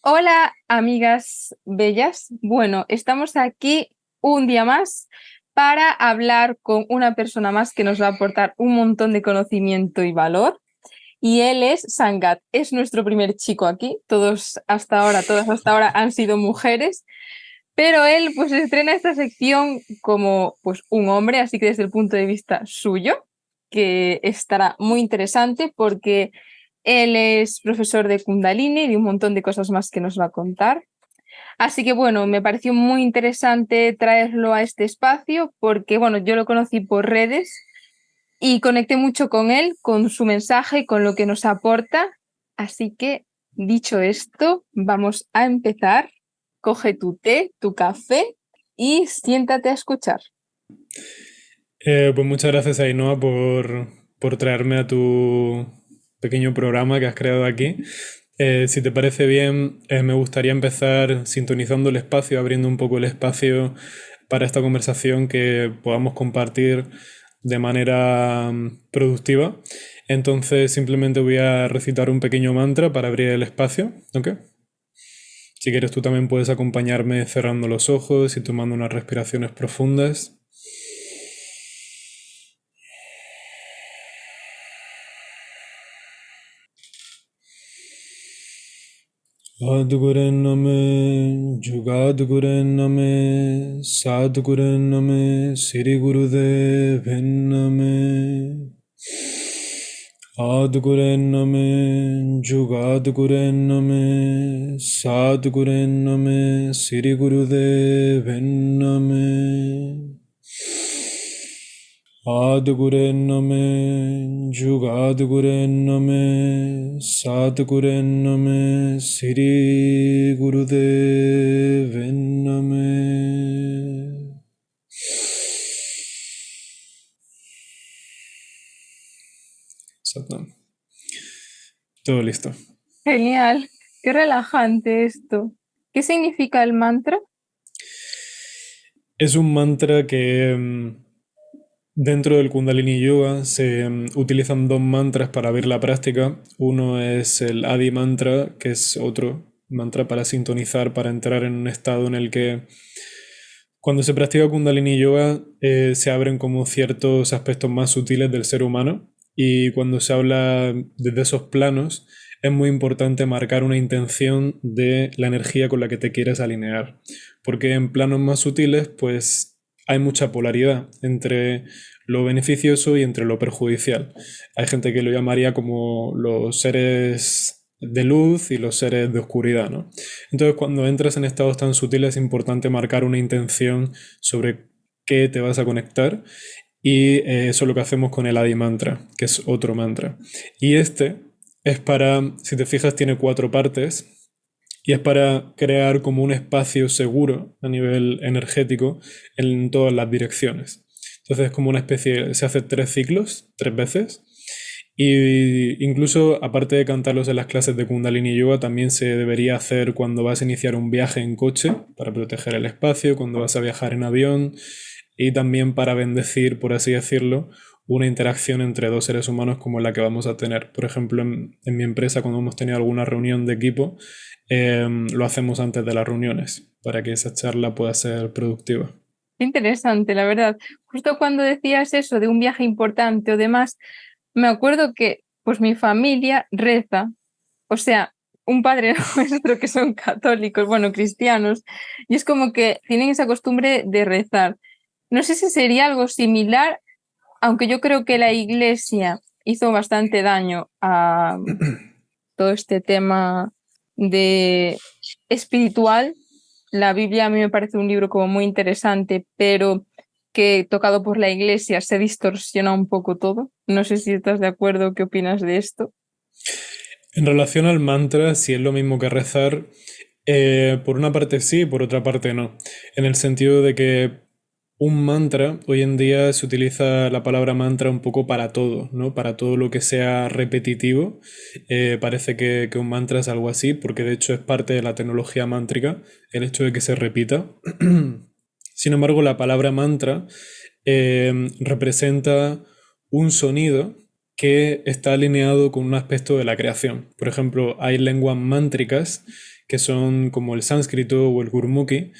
Hola, amigas bellas. Bueno, estamos aquí un día más para hablar con una persona más que nos va a aportar un montón de conocimiento y valor. Y él es Sangat, es nuestro primer chico aquí. Todas hasta ahora han sido mujeres, pero él pues estrena esta sección como pues un hombre, así que desde el punto de vista suyo, que estará muy interesante porque él es profesor de Kundalini y de un montón de cosas más que nos va a contar. Así que bueno, me pareció muy interesante traerlo a este espacio porque bueno, yo lo conocí por redes y conecté mucho con él, con su mensaje y con lo que nos aporta. Así que dicho esto, vamos a empezar. Coge tu té, tu café y siéntate a escuchar. Pues muchas gracias, Ainhoa, por traerme a tu pequeño programa que has creado aquí. Si te parece bien, me gustaría empezar sintonizando el espacio, abriendo un poco el espacio para esta conversación que podamos compartir de manera productiva. Entonces, simplemente voy a recitar un pequeño mantra para abrir el espacio, ¿ok? Si quieres, tú también puedes acompañarme cerrando los ojos y tomando unas respiraciones profundas. Adgurename, Jugadgurename, Sadgurename, Siri Gurudeviname. Adgurename, Jugadgurename, Sadgurename, Siri Gurudeviname. Adgurename, Jugadgurename, Sadgurename, Siri Gurudeviname. Satnam. Todo listo. Genial, qué relajante esto. ¿Qué significa el mantra? Es un mantra que dentro del Kundalini Yoga se utilizan dos mantras para ver la práctica. Uno es el Adi Mantra, que es otro mantra para sintonizar, para entrar en un estado en el que cuando se practica Kundalini Yoga se abren como ciertos aspectos más sutiles del ser humano, y cuando se habla desde esos planos es muy importante marcar una intención de la energía con la que te quieres alinear, porque en planos más sutiles pues hay mucha polaridad entre lo beneficioso y entre lo perjudicial. Hay gente que lo llamaría como los seres de luz y los seres de oscuridad, ¿no? Entonces, cuando entras en estados tan sutiles es importante marcar una intención sobre qué te vas a conectar, y eso es lo que hacemos con el Adi Mantra, que es otro mantra. Y este es para, si te fijas, tiene cuatro partes, y es para crear como un espacio seguro a nivel energético en todas las direcciones. Entonces es como una especie, se hace tres ciclos, tres veces, y incluso aparte de cantarlos en las clases de Kundalini Yoga, también se debería hacer cuando vas a iniciar un viaje en coche para proteger el espacio, cuando vas a viajar en avión y también para bendecir, por así decirlo, una interacción entre dos seres humanos como la que vamos a tener. Por ejemplo, en mi empresa, cuando hemos tenido alguna reunión de equipo, lo hacemos antes de las reuniones para que esa charla pueda ser productiva. Qué interesante, la verdad. Justo cuando decías eso de un viaje importante o demás, me acuerdo que pues mi familia reza, o sea, un padre nuestro que son católicos, bueno, cristianos, y es como que tienen esa costumbre de rezar. No sé si sería algo similar, aunque yo creo que la iglesia hizo bastante daño a todo este tema de espiritual. La Biblia a mí me parece un libro como muy interesante, pero que tocado por la iglesia se distorsiona un poco todo. No sé si estás de acuerdo, ¿qué opinas de esto? En relación al mantra, si es lo mismo que rezar, por una parte sí, por otra parte no. En el sentido de que un mantra, hoy en día se utiliza la palabra mantra un poco para todo, ¿no? Para todo lo que sea repetitivo. Parece que un mantra es algo así, porque de hecho es parte de la tecnología mántrica, el hecho de que se repita. Sin embargo, la palabra mantra representa un sonido que está alineado con un aspecto de la creación. Por ejemplo, hay lenguas mántricas que son como el sánscrito o el gurmukhi,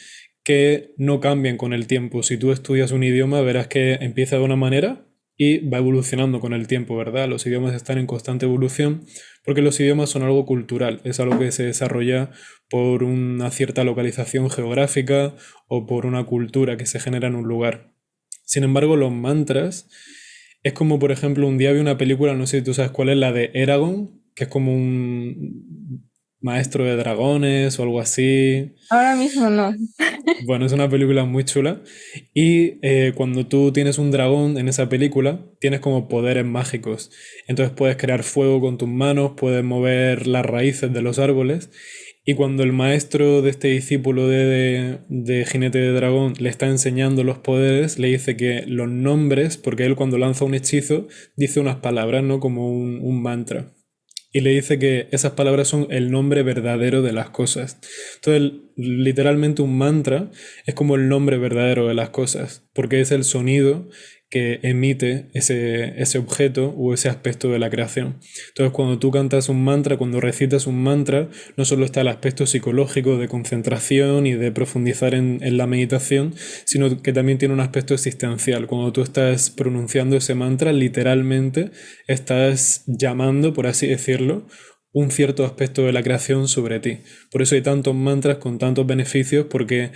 que no cambian con el tiempo. Si tú estudias un idioma, verás que empieza de una manera y va evolucionando con el tiempo, ¿verdad? Los idiomas están en constante evolución porque los idiomas son algo cultural, es algo que se desarrolla por una cierta localización geográfica o por una cultura que se genera en un lugar. Sin embargo, los mantras es como, por ejemplo, un día vi una película, no sé si tú sabes cuál es, la de Eragon, que es como un maestro de dragones o algo así. Ahora mismo no. Bueno, es una película muy chula. Y cuando tú tienes un dragón en esa película, tienes como poderes mágicos. Entonces puedes crear fuego con tus manos, puedes mover las raíces de los árboles. Y cuando el maestro de este discípulo de Jinete de Dragón le está enseñando los poderes, le dice que los nombres, porque él cuando lanza un hechizo dice unas palabras, ¿no? Como un mantra. Y le dice que esas palabras son el nombre verdadero de las cosas. Entonces, literalmente un mantra es como el nombre verdadero de las cosas, porque es el sonido que emite ese objeto o ese aspecto de la creación. Entonces, cuando tú cantas un mantra, cuando recitas un mantra, no solo está el aspecto psicológico de concentración y de profundizar en la meditación, sino que también tiene un aspecto existencial. Cuando tú estás pronunciando ese mantra, literalmente estás llamando, por así decirlo, un cierto aspecto de la creación sobre ti. Por eso hay tantos mantras con tantos beneficios, porque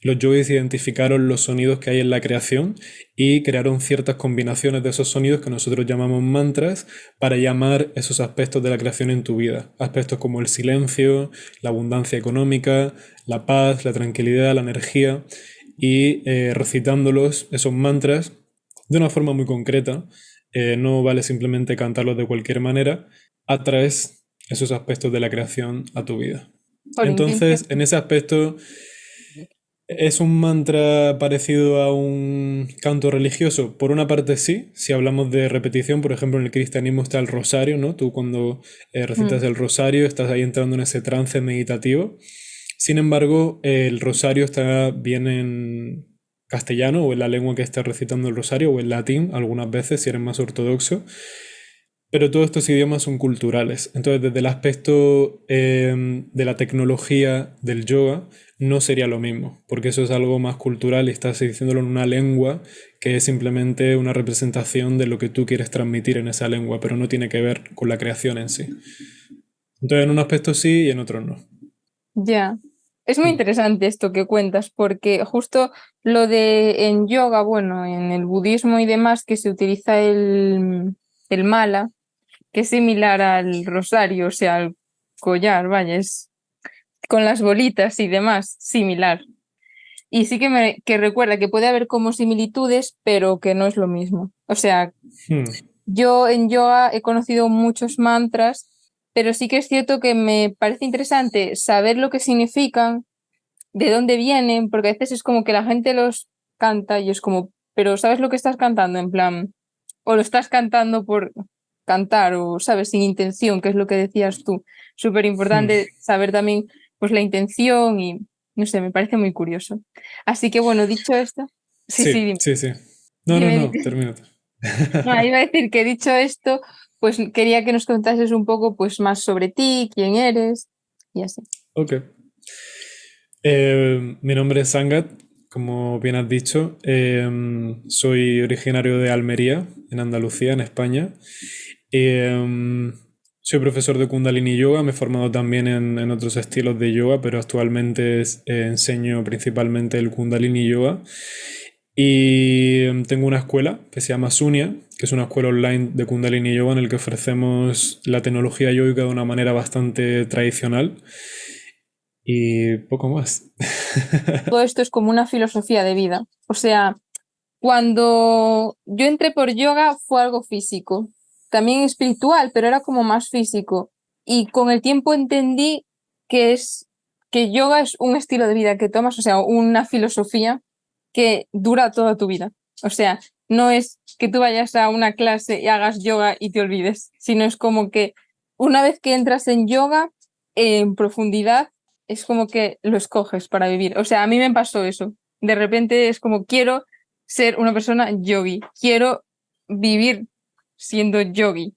los yogis identificaron los sonidos que hay en la creación y crearon ciertas combinaciones de esos sonidos que nosotros llamamos mantras para llamar esos aspectos de la creación en tu vida. Aspectos como el silencio, la abundancia económica, la paz, la tranquilidad, la energía. Y recitándolos, esos mantras, de una forma muy concreta, no vale simplemente cantarlos de cualquier manera, atraes esos aspectos de la creación a tu vida. Jolín, qué Entonces, en interesante. ese aspecto, ¿es un mantra parecido a un canto religioso? Por una parte sí, si hablamos de repetición, por ejemplo en el cristianismo está el rosario, ¿no? Tú cuando recitas Mm. el rosario estás ahí entrando en ese trance meditativo. Sin embargo, el rosario está bien en castellano o en la lengua que estás recitando el rosario o en latín algunas veces si eres más ortodoxo. Pero todos estos idiomas son culturales. Entonces, desde el aspecto de la tecnología del yoga, no sería lo mismo, porque eso es algo más cultural y estás diciéndolo en una lengua que es simplemente una representación de lo que tú quieres transmitir en esa lengua, pero no tiene que ver con la creación en sí. Entonces, en un aspecto sí y en otro no. Ya. Es muy Hmm. interesante esto que cuentas, porque justo lo de en yoga, bueno, en el budismo y demás, que se utiliza el mala, que es similar al rosario, o sea, al collar, vaya, es con las bolitas y demás, similar. Y sí que recuerda que puede haber como similitudes, pero que no es lo mismo. O sea, Hmm. yo en yoga he conocido muchos mantras, pero sí que es cierto que me parece interesante saber lo que significan, de dónde vienen, porque a veces es como que la gente los canta y es como, pero ¿sabes lo que estás cantando? En plan, o lo estás cantando por cantar, o sabes, sin intención, que es lo que decías tú. Súper Hmm. importante saber también pues la intención y no sé, me parece muy curioso. Así que bueno, dicho esto, sí, sí, Sí, dime, sí, sí. No, no, dime, no, dime. termina. No, iba a decir que dicho esto, pues quería que nos contases un poco pues más sobre ti, quién eres y así. Ok. Mi nombre es Sangat, como bien has dicho. Soy originario de Almería, en Andalucía, en España. Eh, Soy profesor de Kundalini Yoga, me he formado también en otros estilos de yoga, pero actualmente enseño principalmente el Kundalini Yoga. Y tengo una escuela que se llama Sunya, que es una escuela online de Kundalini Yoga en el que ofrecemos la tecnología yoga de una manera bastante tradicional y poco más. Todo esto es como una filosofía de vida. O sea, cuando yo entré por yoga fue algo físico, también espiritual, pero era como más físico. Y con el tiempo entendí que es que yoga es un estilo de vida que tomas, o sea, una filosofía que dura toda tu vida. O sea, no es que tú vayas a una clase y hagas yoga y te olvides, sino es como que una vez que entras en yoga en profundidad, es como que lo escoges para vivir. O sea, a mí me pasó eso. De repente es como quiero ser una persona yogi, quiero vivir siendo yogi,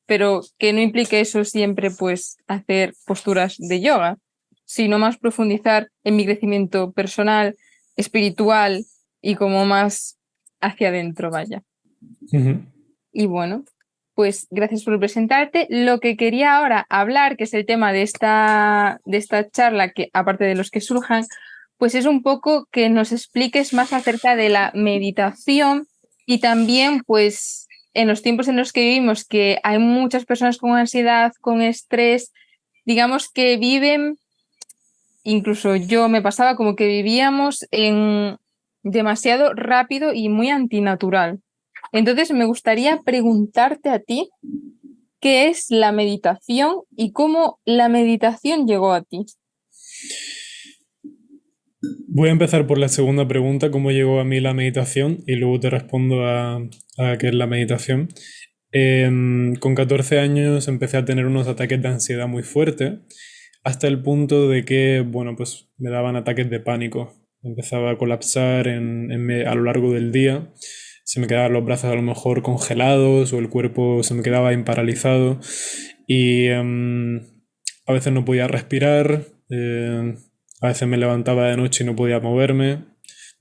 pero que no implique eso siempre pues hacer posturas de yoga. sino más profundizar en mi crecimiento personal, espiritual y como más hacia adentro, vaya. Ujú. Y bueno, pues gracias por presentarte. Lo que quería ahora hablar, que es el tema de esta charla, que aparte de los que surjan, pues es un poco que nos expliques más acerca de la meditación y también pues en los tiempos en los que vivimos, que hay muchas personas con ansiedad, con estrés, digamos que viven, incluso yo me pasaba como que vivíamos en demasiado rápido y muy antinatural. Entonces me gustaría preguntarte a ti qué es la meditación y cómo la meditación llegó a ti. Voy a empezar por la segunda pregunta, cómo llegó a mí la meditación, y luego te respondo a qué es la meditación. Con 14 años empecé a tener unos ataques de ansiedad muy fuertes, hasta el punto de que, bueno, pues me daban ataques de pánico. Empezaba a colapsar a lo largo del día. Se me quedaban los brazos a lo mejor congelados o el cuerpo se me quedaba imparalizado y a veces no podía respirar, a veces me levantaba de noche y no podía moverme.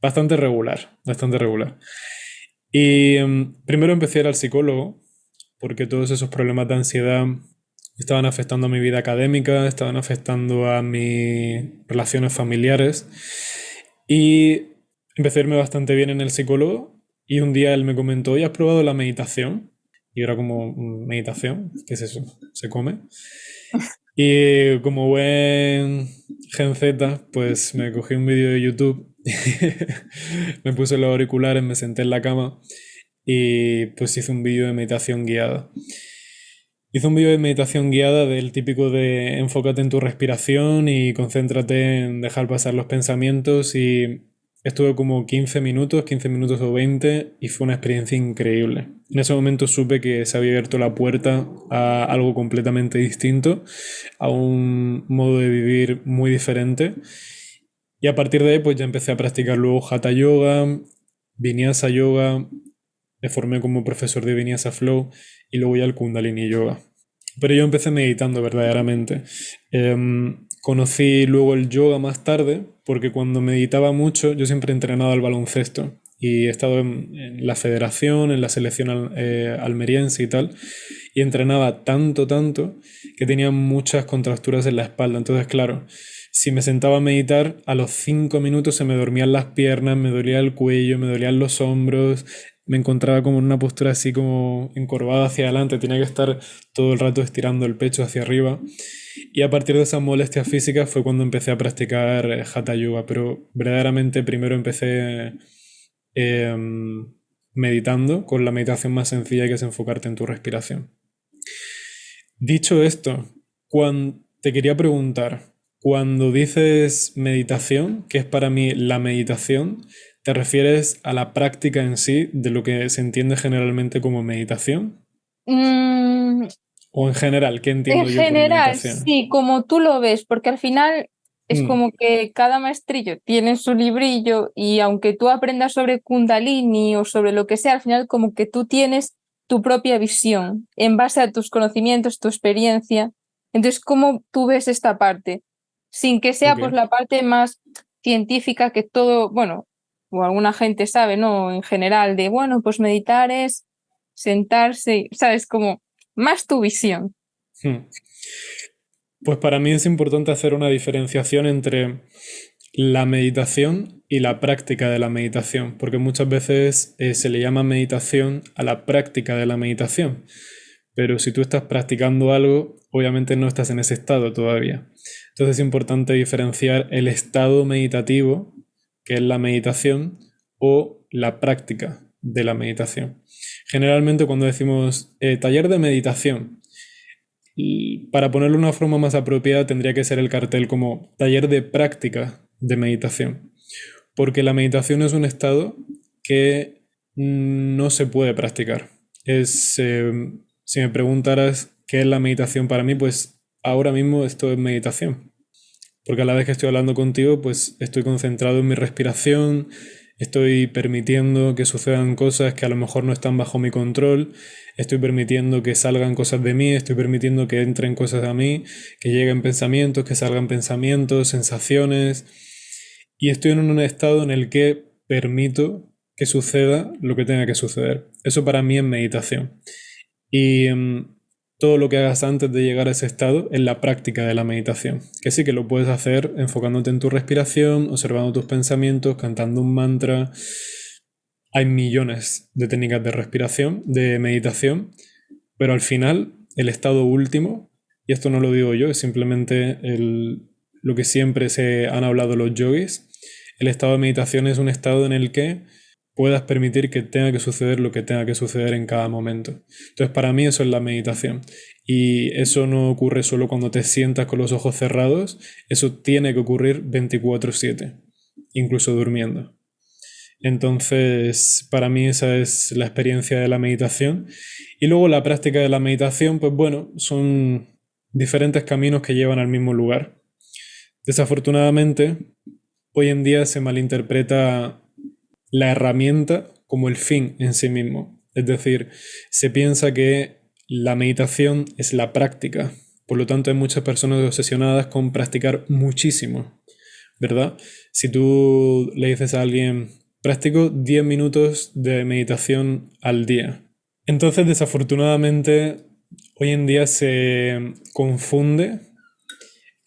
Bastante regular, bastante regular. Y primero empecé a ir al psicólogo porque todos esos problemas de ansiedad estaban afectando a mi vida académica, estaban afectando a mis relaciones familiares. Y empecé a irme bastante bien en el psicólogo y un día él me comentó, ¿y has probado la meditación? Y era como, ¿meditación? ¿Qué es eso? ¿Se come? Y como buen Gen Z, pues me cogí un vídeo de YouTube, me puse los auriculares, me senté en la cama y pues hice un vídeo de meditación guiada. Hice un vídeo de meditación guiada del típico de enfócate en tu respiración y concéntrate en dejar pasar los pensamientos y estuve como 15 minutos o 20 y fue una experiencia increíble. En ese momento supe que se había abierto la puerta a algo completamente distinto, a un modo de vivir muy diferente y a partir de ahí pues ya empecé a practicar luego Hatha Yoga, Vinyasa Yoga, me formé como profesor de Vinyasa Flow y luego ya el Kundalini Yoga. Pero yo empecé meditando verdaderamente. Conocí luego el yoga más tarde, porque cuando meditaba mucho, yo siempre he entrenado al baloncesto y he estado en la federación, en la selección almeriense y tal, y entrenaba tanto, tanto, que tenía muchas contracturas en la espalda. Entonces, claro, si me sentaba a meditar, a los 5 minutos se me dormían las piernas, me dolía el cuello, me dolían los hombros, me encontraba como en una postura así como encorvada hacia adelante, tenía que estar todo el rato estirando el pecho hacia arriba. Y a partir de esas molestias físicas fue cuando empecé a practicar Hatha Yoga, pero verdaderamente primero empecé eh, meditando con la meditación más sencilla que es enfocarte en tu respiración. Dicho esto, te quería preguntar, cuando dices meditación, ¿qué es para mí la meditación? ¿Te refieres a la práctica en sí de lo que se entiende generalmente como meditación? Mm, ¿O en general, qué en entiendo yo por general, meditación? sí, como tú lo ves, porque al final es Mm, como que cada maestrillo tiene su librillo y aunque tú aprendas sobre Kundalini o sobre lo que sea, al final como que tú tienes tu propia visión en base a tus conocimientos, tu experiencia. Entonces, ¿cómo tú ves esta parte? Sin que sea ok. pues la parte más científica que todo, bueno, o alguna gente sabe, ¿no? En general, de, bueno, pues meditar es sentarse, ¿sabes? Como más tu visión. Hmm. Pues para mí es importante hacer una diferenciación entre la meditación y la práctica de la meditación, porque muchas veces se le llama meditación a la práctica de la meditación, pero si tú estás practicando algo, obviamente no estás en ese estado todavía. Entonces es importante diferenciar el estado meditativo, que es la meditación, o la práctica de la meditación. Generalmente cuando decimos taller de meditación, y para ponerlo de una forma más apropiada tendría que ser el cartel como taller de práctica de meditación, porque la meditación es un estado que no se puede practicar. Si me preguntaras qué es la meditación para mí, pues ahora mismo esto es meditación, porque a la vez que estoy hablando contigo, pues estoy concentrado en mi respiración, Estoy permitiendo que sucedan cosas que a lo mejor no están bajo mi control. Estoy permitiendo que salgan cosas de mí. Estoy permitiendo que entren cosas a mí, que lleguen pensamientos, que salgan pensamientos, sensaciones. Y estoy en un estado en el que permito que suceda lo que tenga que suceder. Eso para mí es meditación. Y todo lo que hagas antes de llegar a ese estado es la práctica de la meditación. Que sí que lo puedes hacer enfocándote en tu respiración, observando tus pensamientos, cantando un mantra. Hay millones de técnicas de respiración, de meditación, pero al final el estado último, y esto no lo digo yo, es simplemente lo que siempre se han hablado los yogis, el estado de meditación es un estado en el que puedas permitir que tenga que suceder lo que tenga que suceder en cada momento. Entonces, para mí eso es la meditación. Y eso no ocurre solo cuando te sientas con los ojos cerrados, eso tiene que ocurrir 24/7, incluso durmiendo. Entonces, para mí esa es la experiencia de la meditación. Y luego la práctica de la meditación, pues bueno, son diferentes caminos que llevan al mismo lugar. Desafortunadamente, hoy en día se malinterpreta la herramienta como el fin en sí mismo. Es decir, se piensa que la meditación es la práctica. Por lo tanto, hay muchas personas obsesionadas con practicar muchísimo, ¿verdad? Si tú le dices a alguien, practico 10 minutos de meditación al día. Entonces, desafortunadamente, hoy en día se confunde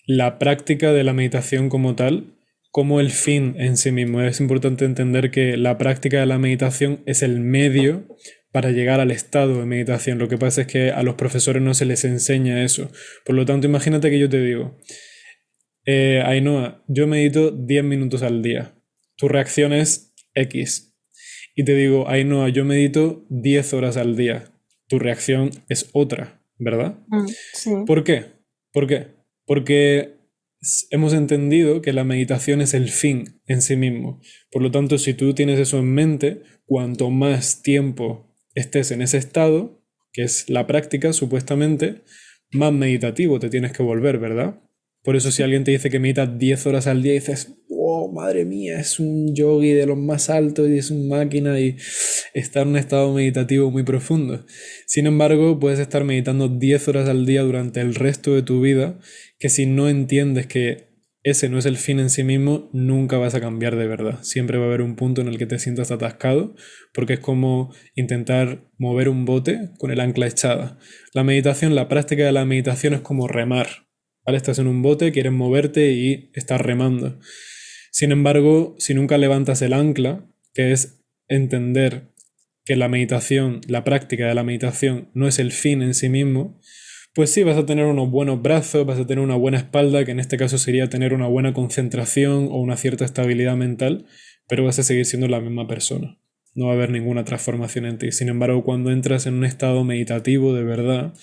la práctica de la meditación como tal como el fin en sí mismo. Es importante entender que la práctica de la meditación es el medio para llegar al estado de meditación. Lo que pasa es que a los profesores no se les enseña eso. Por lo tanto, imagínate que yo te digo, Ainhoa, yo medito 10 minutos al día. Tu reacción es X. Y te digo, Ainhoa, yo medito 10 horas al día. Tu reacción es otra, ¿verdad? Sí. ¿Por qué? ¿Por qué? Porque hemos entendido que la meditación es el fin en sí mismo. Por lo tanto, si tú tienes eso en mente, cuanto más tiempo estés en ese estado, que es la práctica supuestamente, más meditativo te tienes que volver, ¿verdad? Por eso si alguien te dice que medita 10 horas al día, dices, oh, madre mía, es un yogi de los más altos y es una máquina y está en un estado meditativo muy profundo. Sin embargo, puedes estar meditando 10 horas al día durante el resto de tu vida, que si no entiendes que ese no es el fin en sí mismo, nunca vas a cambiar de verdad. Siempre va a haber un punto en el que te sientas atascado, porque es como intentar mover un bote con el ancla echada. La meditación, la práctica de la meditación es como remar, ¿vale? Estás en un bote, quieres moverte y estás remando. Sin embargo, si nunca levantas el ancla, que es entender que la meditación, la práctica de la meditación no es el fin en sí mismo, pues sí, vas a tener unos buenos brazos, vas a tener una buena espalda, que en este caso sería tener una buena concentración o una cierta estabilidad mental, pero vas a seguir siendo la misma persona. No va a haber ninguna transformación en ti. Sin embargo, cuando entras en un estado meditativo de verdad,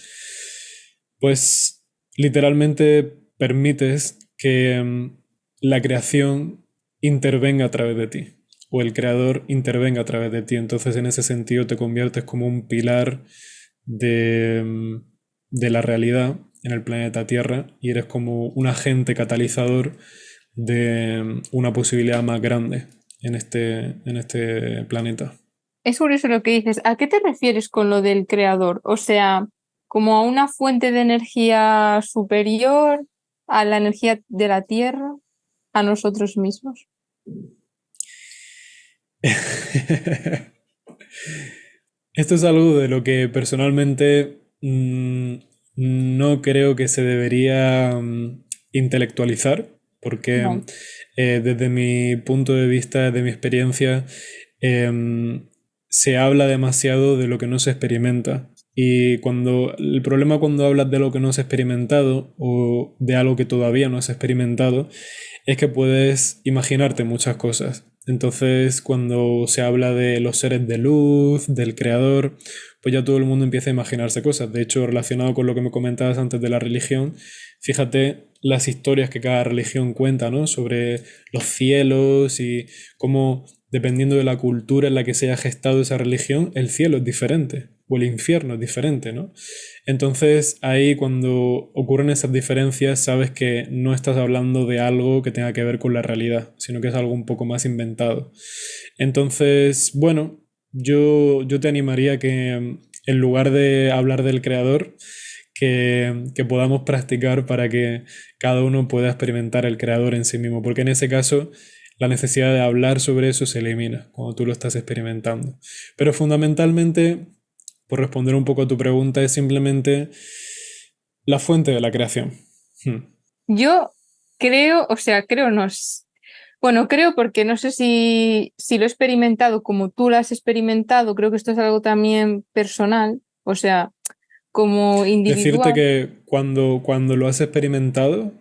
pues literalmente permites que la creación intervenga a través de ti, o el creador intervenga a través de ti. Entonces, en ese sentido, te conviertes como un pilar de la realidad en el planeta Tierra y eres como un agente catalizador de una posibilidad más grande en este planeta. Es curioso lo que dices. ¿A qué te refieres con lo del creador? O sea, como a una fuente de energía superior, a la energía de la Tierra, a nosotros mismos. Esto es algo de lo que personalmente no creo que se debería intelectualizar, porque No. desde mi punto de vista, desde mi experiencia, se habla demasiado de lo que no se experimenta. Y el problema cuando hablas de lo que no se ha experimentado o de algo que todavía no se ha experimentado es que puedes imaginarte muchas cosas. Entonces, cuando se habla de los seres de luz, del creador, pues ya todo el mundo empieza a imaginarse cosas. De hecho, relacionado con lo que me comentabas antes de la religión, fíjate las historias que cada religión cuenta, ¿no? Sobre los cielos y cómo, dependiendo de la cultura en la que se haya gestado esa religión, el cielo es diferente. o el infierno, es diferente, ¿no? Entonces ahí cuando ocurren esas diferencias sabes que no estás hablando de algo que tenga que ver con la realidad, sino que es algo un poco más inventado. Entonces, bueno, yo te animaría que en lugar de hablar del creador, que podamos practicar para que cada uno pueda experimentar el creador en sí mismo, porque en ese caso la necesidad de hablar sobre eso se elimina cuando tú lo estás experimentando. Pero fundamentalmente, por responder un poco a tu pregunta, es simplemente la fuente de la creación. Yo creo, o sea, creo no es. Bueno, creo porque no sé si lo he experimentado como tú lo has experimentado, creo que esto es algo también personal, o sea, como Decirte individual. que cuando lo has experimentado,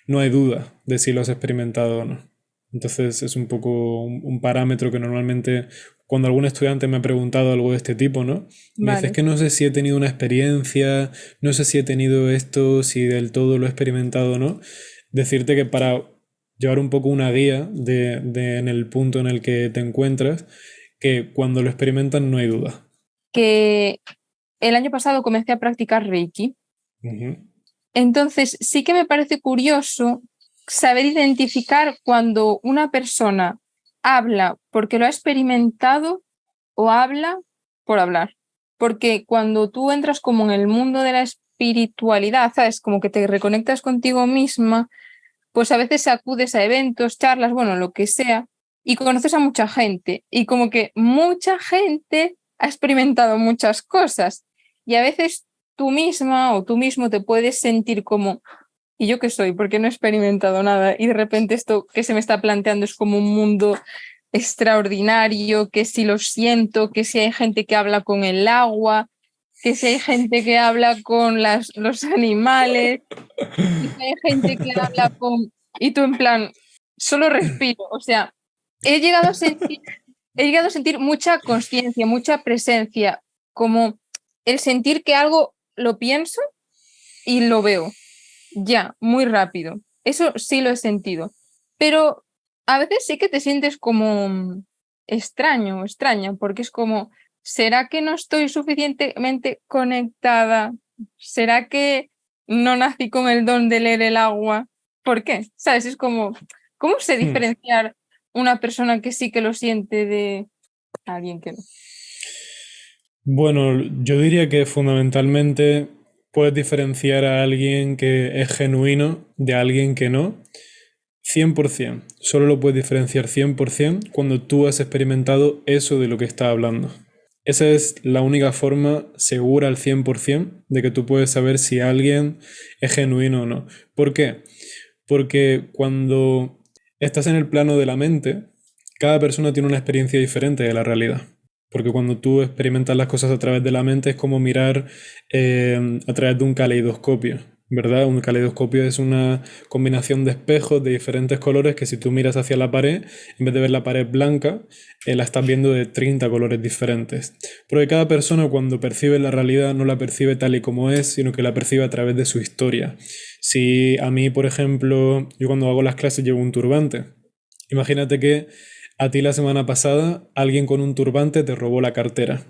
no hay duda de si lo has experimentado o no. Entonces es un poco un parámetro que normalmente cuando algún estudiante me ha preguntado algo de este tipo, ¿no? Me dice, es Vale. que no sé si he tenido una experiencia, no sé si he tenido esto, si del todo lo he experimentado o no. Decirte que para llevar un poco una guía en el punto en el que te encuentras, que cuando lo experimentan no hay duda. Que el año pasado comencé a practicar Reiki. Ujú. Entonces, sí que me parece curioso saber identificar cuando una persona habla porque lo ha experimentado o habla por hablar. Porque cuando tú entras como en el mundo de la espiritualidad, ¿sabes? Como que te reconectas contigo misma, pues a veces acudes a eventos, charlas, bueno, lo que sea, y conoces a mucha gente. Y como que mucha gente ha experimentado muchas cosas. Y a veces tú misma o tú mismo te puedes sentir como, ¿y yo qué soy? Porque no he experimentado nada. Y de repente esto que se me está planteando es como un mundo extraordinario, que si lo siento, que si hay gente que habla con el agua, que si hay gente que habla con los animales, que si hay gente que habla con... Y tú en plan, solo respiro. O sea, he llegado a sentir, he llegado a sentir mucha conciencia, mucha presencia, como el sentir que algo lo pienso y lo veo. Ya, muy rápido. Eso sí lo he sentido. Pero a veces sí que te sientes como extraño o extraña, porque es como, ¿será que no estoy suficientemente conectada? ¿Será que no nací con el don de leer el agua? ¿Por qué? ¿Sabes? Es como, ¿cómo sé Hmm. diferenciar una persona que sí que lo siente de alguien que no? Bueno, yo diría que fundamentalmente puedes diferenciar a alguien que es genuino de alguien que no. 100%. Solo lo puedes diferenciar 100% cuando tú has experimentado eso de lo que está hablando. Esa es la única forma segura al 100% de que tú puedes saber si alguien es genuino o no. ¿Por qué? Porque cuando estás en el plano de la mente, cada persona tiene una experiencia diferente de la realidad. Porque cuando tú experimentas las cosas a través de la mente es como mirar a través de un caleidoscopio, ¿verdad? Un caleidoscopio es una combinación de espejos de diferentes colores que si tú miras hacia la pared, en vez de ver la pared blanca, la estás viendo de 30 colores diferentes. Porque cada persona cuando percibe la realidad no la percibe tal y como es, sino que la percibe a través de su historia. Si a mí, por ejemplo, yo cuando hago las clases llevo un turbante, imagínate que a ti la semana pasada alguien con un turbante te robó la cartera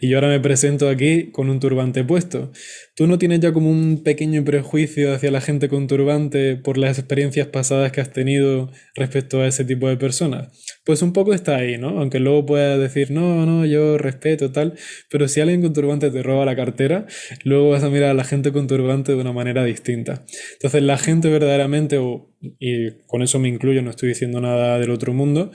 y yo ahora me presento aquí con un turbante puesto. ¿Tú no tienes ya como un pequeño prejuicio hacia la gente con turbante por las experiencias pasadas que has tenido respecto a ese tipo de personas? Pues un poco está ahí, ¿no? Aunque luego puedas decir, no, no, yo respeto tal, pero si alguien con turbante te roba la cartera, luego vas a mirar a la gente con turbante de una manera distinta. Entonces la gente verdaderamente, y con eso me incluyo, no estoy diciendo nada del otro mundo,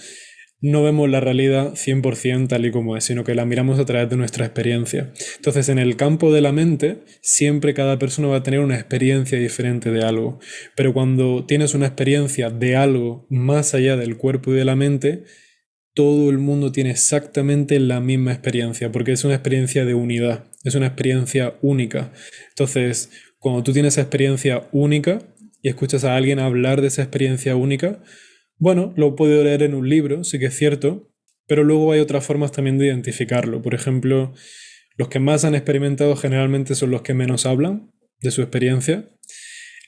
no vemos la realidad 100% tal y como es, sino que la miramos a través de nuestra experiencia. Entonces, en el campo de la mente, siempre cada persona va a tener una experiencia diferente de algo. Pero cuando tienes una experiencia de algo más allá del cuerpo y de la mente, todo el mundo tiene exactamente la misma experiencia, porque es una experiencia de unidad, es una experiencia única. Entonces, cuando tú tienes esa experiencia única y escuchas a alguien hablar de esa experiencia única, bueno, lo he podido leer en un libro, sí que es cierto, pero luego hay otras formas también de identificarlo. Por ejemplo, los que más han experimentado generalmente son los que menos hablan de su experiencia.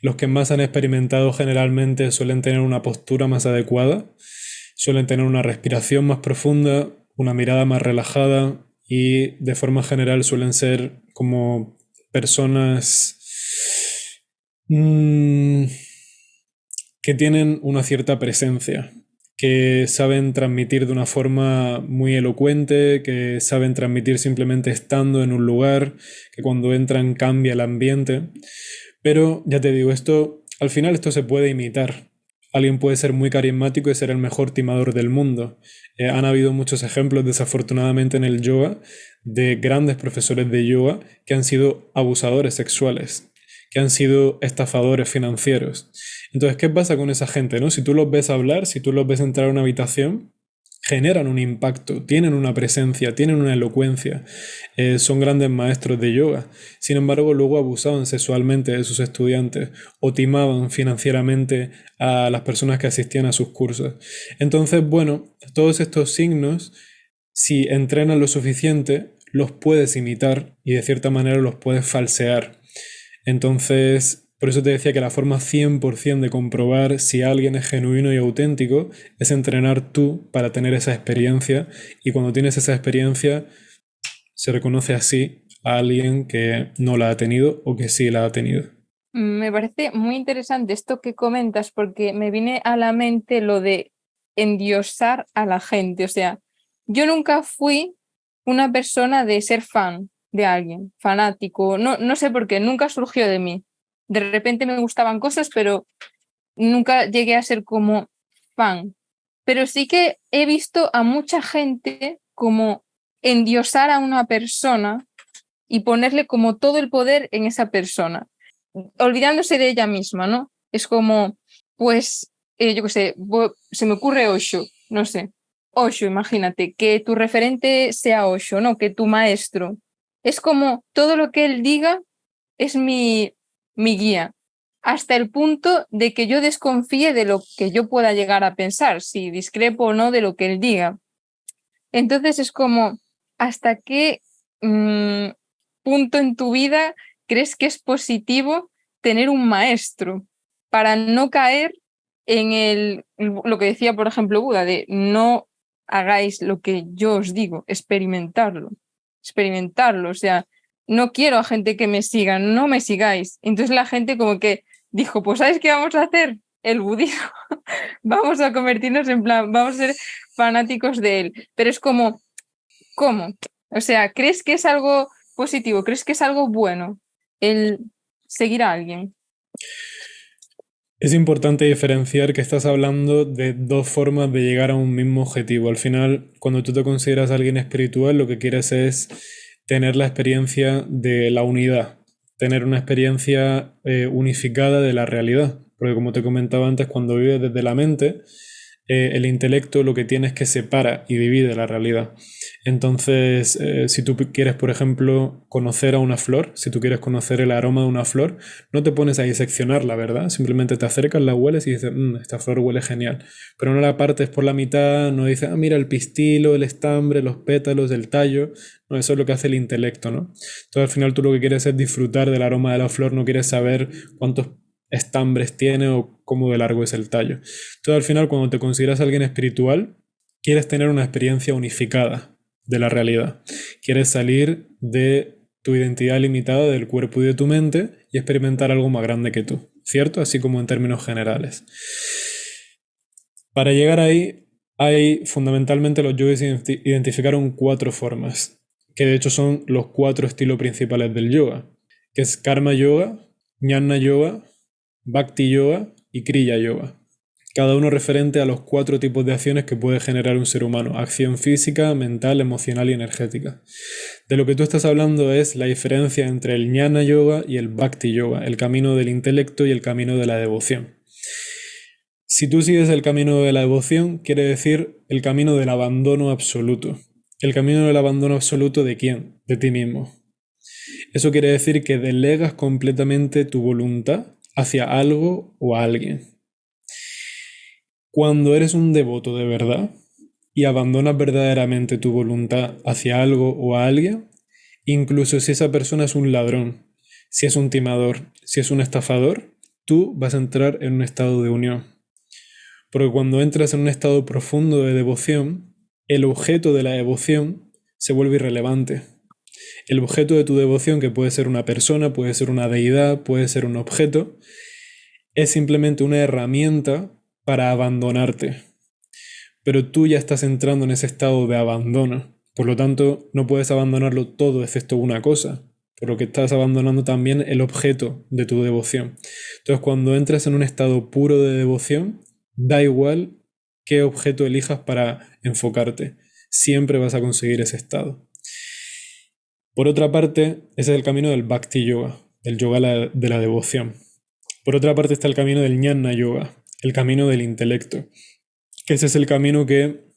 Los que más han experimentado generalmente suelen tener una postura más adecuada, suelen tener una respiración más profunda, una mirada más relajada, y de forma general suelen ser como personas que tienen una cierta presencia, que saben transmitir de una forma muy elocuente, que saben transmitir simplemente estando en un lugar, que cuando entran cambia el ambiente. Pero ya te digo, al final esto se puede imitar. Alguien puede ser muy carismático y ser el mejor timador del mundo. Han habido muchos ejemplos, desafortunadamente, en el yoga, de grandes profesores de yoga que han sido abusadores sexuales, que han sido estafadores financieros. Entonces, ¿qué pasa con esa gente, no? Si tú los ves hablar, si tú los ves entrar a una habitación, generan un impacto, tienen una presencia, tienen una elocuencia, son grandes maestros de yoga. Sin embargo, luego abusaban sexualmente de sus estudiantes o timaban financieramente a las personas que asistían a sus cursos. Entonces, bueno, todos estos signos, si entrenas lo suficiente, los puedes imitar y de cierta manera los puedes falsear. Entonces, por eso te decía que la forma 100% de comprobar si alguien es genuino y auténtico es entrenar tú para tener esa experiencia, y cuando tienes esa experiencia se reconoce así a alguien que no la ha tenido o que sí la ha tenido. Me parece muy interesante esto que comentas porque me viene a la mente lo de endiosar a la gente. O sea, yo nunca fui una persona de ser fan de alguien, fanático, no sé por qué, nunca surgió de mí. De repente me gustaban cosas, pero nunca llegué a ser como fan. Pero sí que he visto a mucha gente como endiosar a una persona y ponerle como todo el poder en esa persona, olvidándose de ella misma, ¿no? Es como, pues, yo qué sé, se me ocurre Osho, no sé. Osho, imagínate, que tu referente sea Osho, ¿no? Que tu maestro. Es como todo lo que él diga es mi guía, hasta el punto de que yo desconfíe de lo que yo pueda llegar a pensar, si discrepo o no de lo que él diga. Entonces es como, ¿hasta qué punto en tu vida crees que es positivo tener un maestro para no caer en lo que decía, por ejemplo, Buda, de no hagáis lo que yo os digo, experimentarlo, o sea, no quiero a gente que me siga, no me sigáis. Entonces la gente como que dijo, pues ¿sabes qué vamos a hacer? El budismo, vamos a convertirnos en plan, vamos a ser fanáticos de él, pero es como, ¿cómo? O sea, ¿crees que es algo positivo? ¿Crees que es algo bueno el seguir a alguien? Es importante diferenciar que estás hablando de dos formas de llegar a un mismo objetivo. Al final, cuando tú te consideras alguien espiritual, lo que quieres es tener la experiencia de la unidad, tener una experiencia unificada de la realidad. Porque como te comentaba antes, cuando vives desde la mente, el intelecto lo que tiene es que separa y divide la realidad. Entonces, si tú quieres, por ejemplo, conocer a una flor, si tú quieres conocer el aroma de una flor, no te pones a diseccionarla, ¿verdad? Simplemente te acercas, la hueles y dices, esta flor huele genial. Pero no la partes por la mitad, no dices, mira el pistilo, el estambre, los pétalos, el tallo. No, eso es lo que hace el intelecto, ¿no? Entonces, al final tú lo que quieres es disfrutar del aroma de la flor, no quieres saber cuántos estambres tiene o cómo de largo es el tallo. Entonces, al final, cuando te consideras alguien espiritual, quieres tener una experiencia unificada de la realidad. Quieres salir de tu identidad limitada del cuerpo y de tu mente y experimentar algo más grande que tú, ¿cierto? Así como en términos generales. Para llegar ahí, fundamentalmente los yogis identificaron 4 formas, que de hecho son los 4 estilos principales del yoga, que es Karma Yoga, Jnana Yoga, Bhakti Yoga y Kriya Yoga. Cada uno referente a los 4 tipos de acciones que puede generar un ser humano: acción física, mental, emocional y energética. De lo que tú estás hablando es la diferencia entre el Jnana Yoga y el Bhakti Yoga, el camino del intelecto y el camino de la devoción. Si tú sigues el camino de la devoción, quiere decir el camino del abandono absoluto. ¿El camino del abandono absoluto de quién? De ti mismo. Eso quiere decir que delegas completamente tu voluntad hacia algo o a alguien. Cuando eres un devoto de verdad y abandonas verdaderamente tu voluntad hacia algo o a alguien, incluso si esa persona es un ladrón, si es un timador, si es un estafador, tú vas a entrar en un estado de unión. Porque cuando entras en un estado profundo de devoción, el objeto de la devoción se vuelve irrelevante. El objeto de tu devoción, que puede ser una persona, puede ser una deidad, puede ser un objeto, es simplemente una herramienta para abandonarte. Pero tú ya estás entrando en ese estado de abandono. Por lo tanto, no puedes abandonarlo todo excepto una cosa, por lo que estás abandonando también el objeto de tu devoción. Entonces, cuando entras en un estado puro de devoción, da igual qué objeto elijas para enfocarte. Siempre vas a conseguir ese estado. Por otra parte, ese es el camino del Bhakti Yoga, del yoga de la devoción. Por otra parte está el camino del Jnana Yoga, el camino del intelecto, que ese es el camino que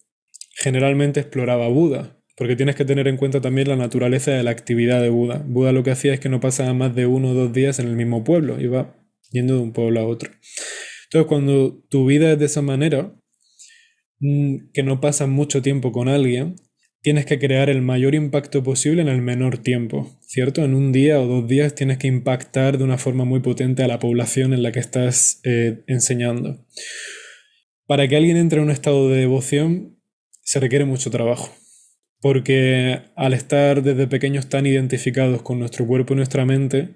generalmente exploraba Buda, porque tienes que tener en cuenta también la naturaleza de la actividad de Buda. Buda lo que hacía es que no pasaba más de 1 o 2 días en el mismo pueblo, iba yendo de un pueblo a otro. Entonces, cuando tu vida es de esa manera, que no pasas mucho tiempo con alguien, tienes que crear el mayor impacto posible en el menor tiempo, ¿cierto? En 1 día o 2 días tienes que impactar de una forma muy potente a la población en la que estás enseñando. Para que alguien entre en un estado de devoción se requiere mucho trabajo, porque al estar desde pequeños tan identificados con nuestro cuerpo y nuestra mente,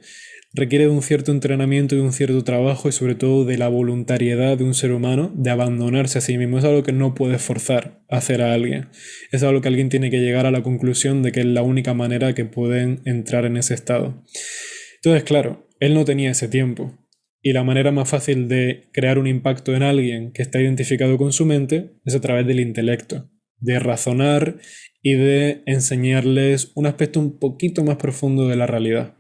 requiere de un cierto entrenamiento y un cierto trabajo y sobre todo de la voluntariedad de un ser humano de abandonarse a sí mismo. Es algo que no puedes forzar a hacer a alguien. Es algo que alguien tiene que llegar a la conclusión de que es la única manera que pueden entrar en ese estado. Entonces, claro, él no tenía ese tiempo. Y la manera más fácil de crear un impacto en alguien que está identificado con su mente es a través del intelecto, de razonar y de enseñarles un aspecto un poquito más profundo de la realidad.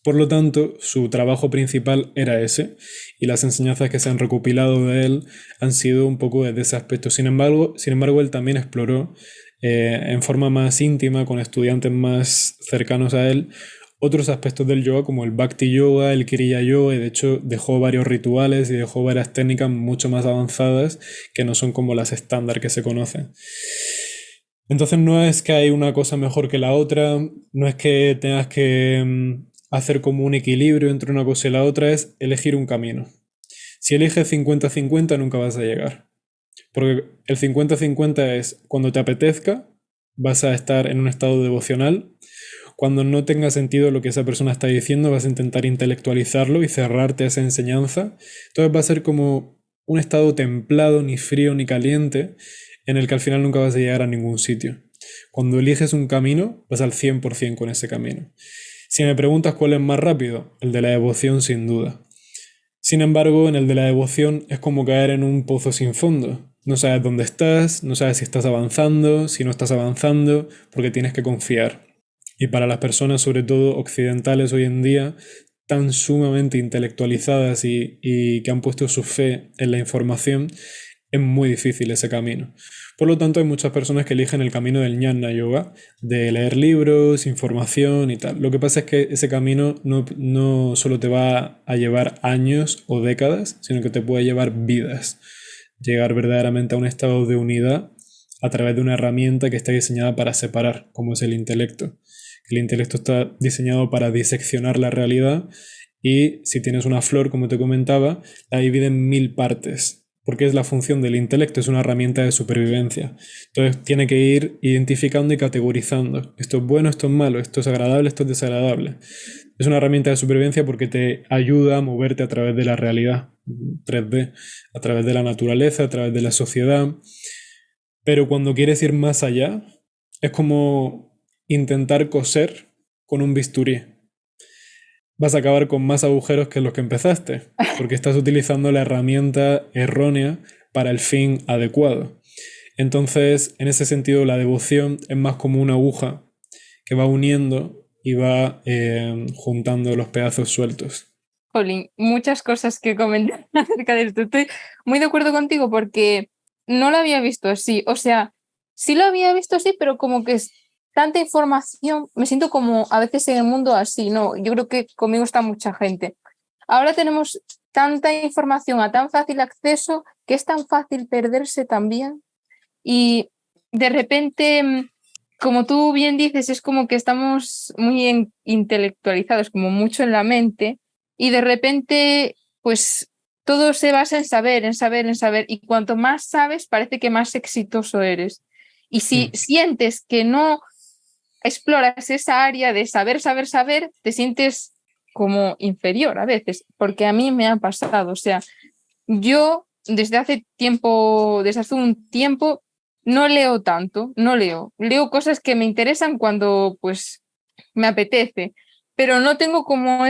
Por lo tanto, su trabajo principal era ese, y las enseñanzas que se han recopilado de él han sido un poco de ese aspecto. Sin embargo, él también exploró en forma más íntima, con estudiantes más cercanos a él, otros aspectos del yoga como el Bhakti Yoga, el Kriya Yoga, y de hecho dejó varios rituales y dejó varias técnicas mucho más avanzadas que no son como las estándar que se conocen. Entonces no es que hay una cosa mejor que la otra, no es que tengas que hacer como un equilibrio entre una cosa y la otra, es elegir un camino. Si eliges 50-50 nunca vas a llegar, porque el 50-50 es cuando te apetezca, vas a estar en un estado devocional. Cuando no tenga sentido lo que esa persona está diciendo, vas a intentar intelectualizarlo y cerrarte a esa enseñanza. Entonces va a ser como un estado templado, ni frío ni caliente, en el que al final nunca vas a llegar a ningún sitio. Cuando eliges un camino, vas al 100% con ese camino. Si me preguntas cuál es más rápido, el de la devoción sin duda. Sin embargo, en el de la devoción es como caer en un pozo sin fondo. No sabes dónde estás, no sabes si estás avanzando, si no estás avanzando, porque tienes que confiar. Y para las personas, sobre todo occidentales hoy en día, tan sumamente intelectualizadas y que han puesto su fe en la información, es muy difícil ese camino. Por lo tanto, hay muchas personas que eligen el camino del Jnana Yoga, de leer libros, información y tal. Lo que pasa es que ese camino no solo te va a llevar años o décadas, sino que te puede llevar vidas. Llegar verdaderamente a un estado de unidad a través de una herramienta que está diseñada para separar, como es el intelecto. El intelecto está diseñado para diseccionar la realidad y si tienes una flor, como te comentaba, la divide en 1000 partes, porque es la función del intelecto, es una herramienta de supervivencia. Entonces tiene que ir identificando y categorizando. Esto es bueno, esto es malo, esto es agradable, esto es desagradable. Es una herramienta de supervivencia porque te ayuda a moverte a través de la realidad 3D, a través de la naturaleza, a través de la sociedad. Pero cuando quieres ir más allá, es como intentar coser con un bisturí. Vas a acabar con más agujeros que los que empezaste, porque estás utilizando la herramienta errónea para el fin adecuado. Entonces, en ese sentido, la devoción es más como una aguja que va uniendo y va juntando los pedazos sueltos. Jolín, muchas cosas que comentar acerca de esto. Estoy muy de acuerdo contigo porque no lo había visto así. O sea, sí lo había visto así, pero como que es tanta información, me siento como a veces en el mundo así, ¿no? Yo creo que conmigo está mucha gente. Ahora tenemos tanta información a tan fácil acceso que es tan fácil perderse también. Y de repente, como tú bien dices, es como que estamos muy intelectualizados, como mucho en la mente, y de repente, pues todo se basa en saber, en saber, en saber, y cuanto más sabes, parece que más exitoso eres. Y si sientes que no exploras esa área de saber, saber, saber, te sientes como inferior a veces, porque a mí me ha pasado, o sea, yo desde hace un tiempo, no leo tanto, no leo. Leo cosas que me interesan cuando pues me apetece, pero no tengo como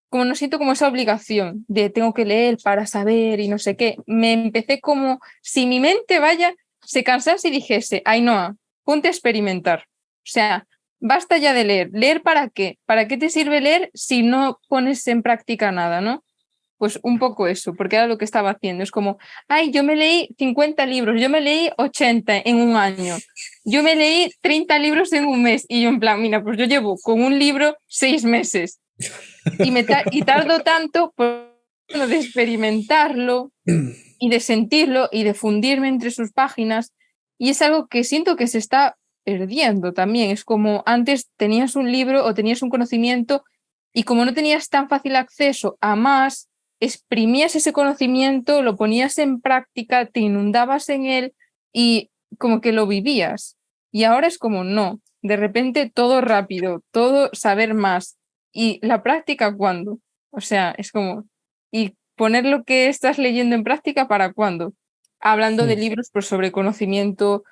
como no siento como esa obligación de tengo que leer para saber y no sé qué. Me empecé como si mi mente, vaya, se cansase y dijese, Ainhoa, ponte a experimentar. O sea, basta ya de leer. ¿Leer para qué? ¿Para qué te sirve leer si no pones en práctica nada, no? Pues un poco eso, porque era lo que estaba haciendo. Es como, ay, yo me leí 50 libros, yo me leí 80 en un año, yo me leí 30 libros en un mes. Y yo en plan, mira, pues yo llevo con un libro 6 meses y tardo tanto por, bueno, de experimentarlo y de sentirlo y de fundirme entre sus páginas. Y es algo que siento que se está perdiendo también. Es como antes tenías un libro o tenías un conocimiento y como no tenías tan fácil acceso a más, exprimías ese conocimiento, lo ponías en práctica, te inundabas en él y como que lo vivías. Y ahora es como no, de repente todo rápido, todo saber más. ¿Y la práctica cuándo? O sea, es como, ¿y poner lo que estás leyendo en práctica para cuándo? Hablando de libros pues, sobre conocimiento,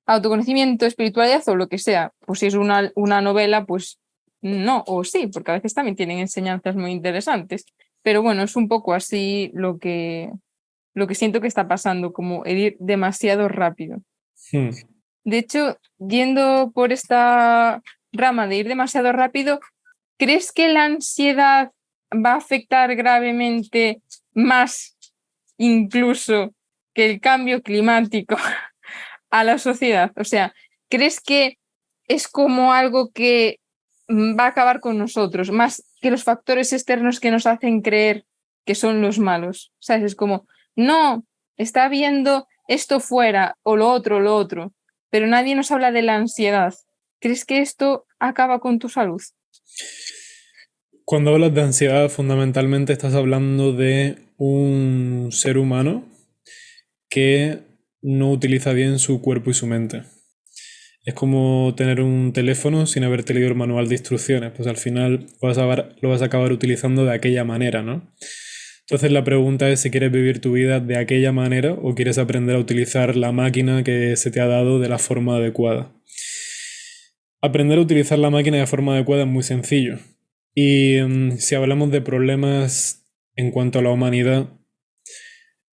autoconocimiento, espiritualidad o lo que sea. Pues si es una novela, pues no, o sí, porque a veces también tienen enseñanzas muy interesantes. Pero bueno, es un poco así lo que siento que está pasando, como ir demasiado rápido. Hmm. De hecho, yendo por esta rama de ir demasiado rápido, ¿crees que la ansiedad va a afectar gravemente más incluso que el cambio climático a la sociedad? O sea, ¿crees que es como algo que va a acabar con nosotros, más que los factores externos que nos hacen creer que son los malos? ¿Sabes? Es como, no, está viendo esto fuera o lo otro, pero nadie nos habla de la ansiedad. ¿Crees que esto acaba con tu salud? Cuando hablas de ansiedad, fundamentalmente estás hablando de un ser humano que no utiliza bien su cuerpo y su mente. Es como tener un teléfono sin haberte leído el manual de instrucciones, pues al final lo vas a acabar utilizando de aquella manera, ¿no? Entonces la pregunta es si quieres vivir tu vida de aquella manera o quieres aprender a utilizar la máquina que se te ha dado de la forma adecuada. Aprender a utilizar la máquina de forma adecuada es muy sencillo. Y si hablamos de problemas en cuanto a la humanidad,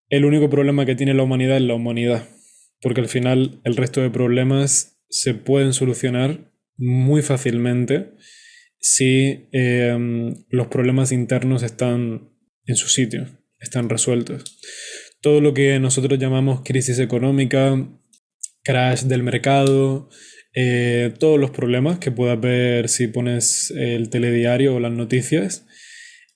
el único problema que tiene la humanidad es la humanidad, porque al final el resto de problemas se pueden solucionar muy fácilmente si los problemas internos están en su sitio, están resueltos. Todo lo que nosotros llamamos crisis económica, crash del mercado, todos los problemas que puedas ver si pones el telediario o las noticias,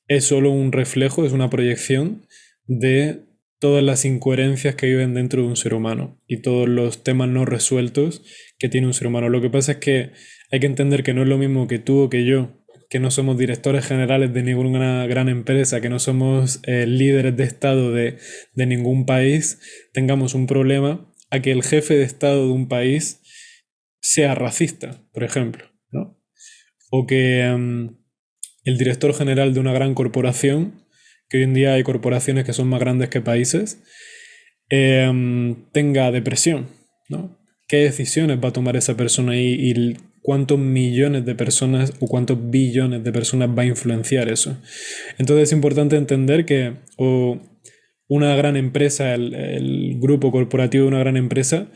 es solo un reflejo, es una proyección de todas las incoherencias que viven dentro de un ser humano y todos los temas no resueltos que tiene un ser humano. Lo que pasa es que hay que entender que no es lo mismo que tú o que yo, que no somos directores generales de ninguna gran empresa, que no somos líderes de Estado de ningún país, tengamos un problema, a que el jefe de Estado de un país sea racista, por ejemplo, ¿no? O que el director general de una gran corporación, que hoy en día hay corporaciones que son más grandes que países, tenga depresión, ¿no? ¿Qué decisiones va a tomar esa persona y cuántos millones de personas o cuántos billones de personas va a influenciar eso? Entonces es importante entender que una gran empresa, el grupo corporativo de una gran empresa,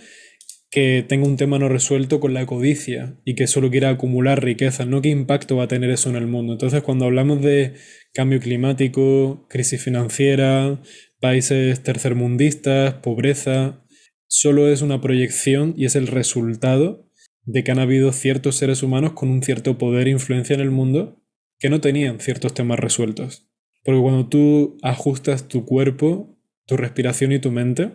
que tenga un tema no resuelto con la codicia y que solo quiera acumular riqueza, ¿no? ¿Qué impacto va a tener eso en el mundo? Entonces, cuando hablamos de cambio climático, crisis financiera, países tercermundistas, pobreza, solo es una proyección y es el resultado de que han habido ciertos seres humanos con un cierto poder e influencia en el mundo que no tenían ciertos temas resueltos. Porque cuando tú ajustas tu cuerpo, tu respiración y tu mente,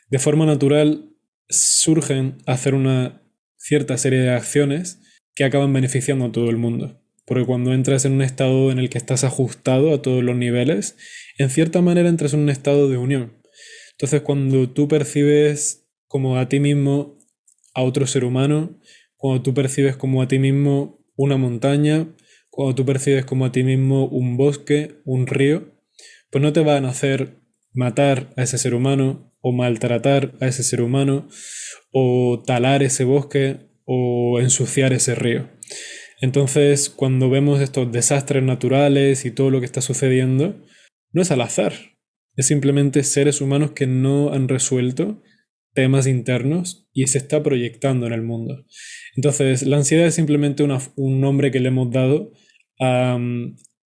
de forma natural surgen a hacer una cierta serie de acciones que acaban beneficiando a todo el mundo. Porque cuando entras en un estado en el que estás ajustado a todos los niveles, en cierta manera entras en un estado de unión. Entonces, cuando tú percibes como a ti mismo, a otro ser humano, cuando tú percibes como a ti mismo una montaña, cuando tú percibes como a ti mismo un bosque, un río, pues no te van a hacer matar a ese ser humano o maltratar a ese ser humano o talar ese bosque o ensuciar ese río. Entonces, cuando vemos estos desastres naturales y todo lo que está sucediendo, no es al azar, es simplemente seres humanos que no han resuelto temas internos y se está proyectando en el mundo. Entonces, la ansiedad es simplemente un nombre que le hemos dado a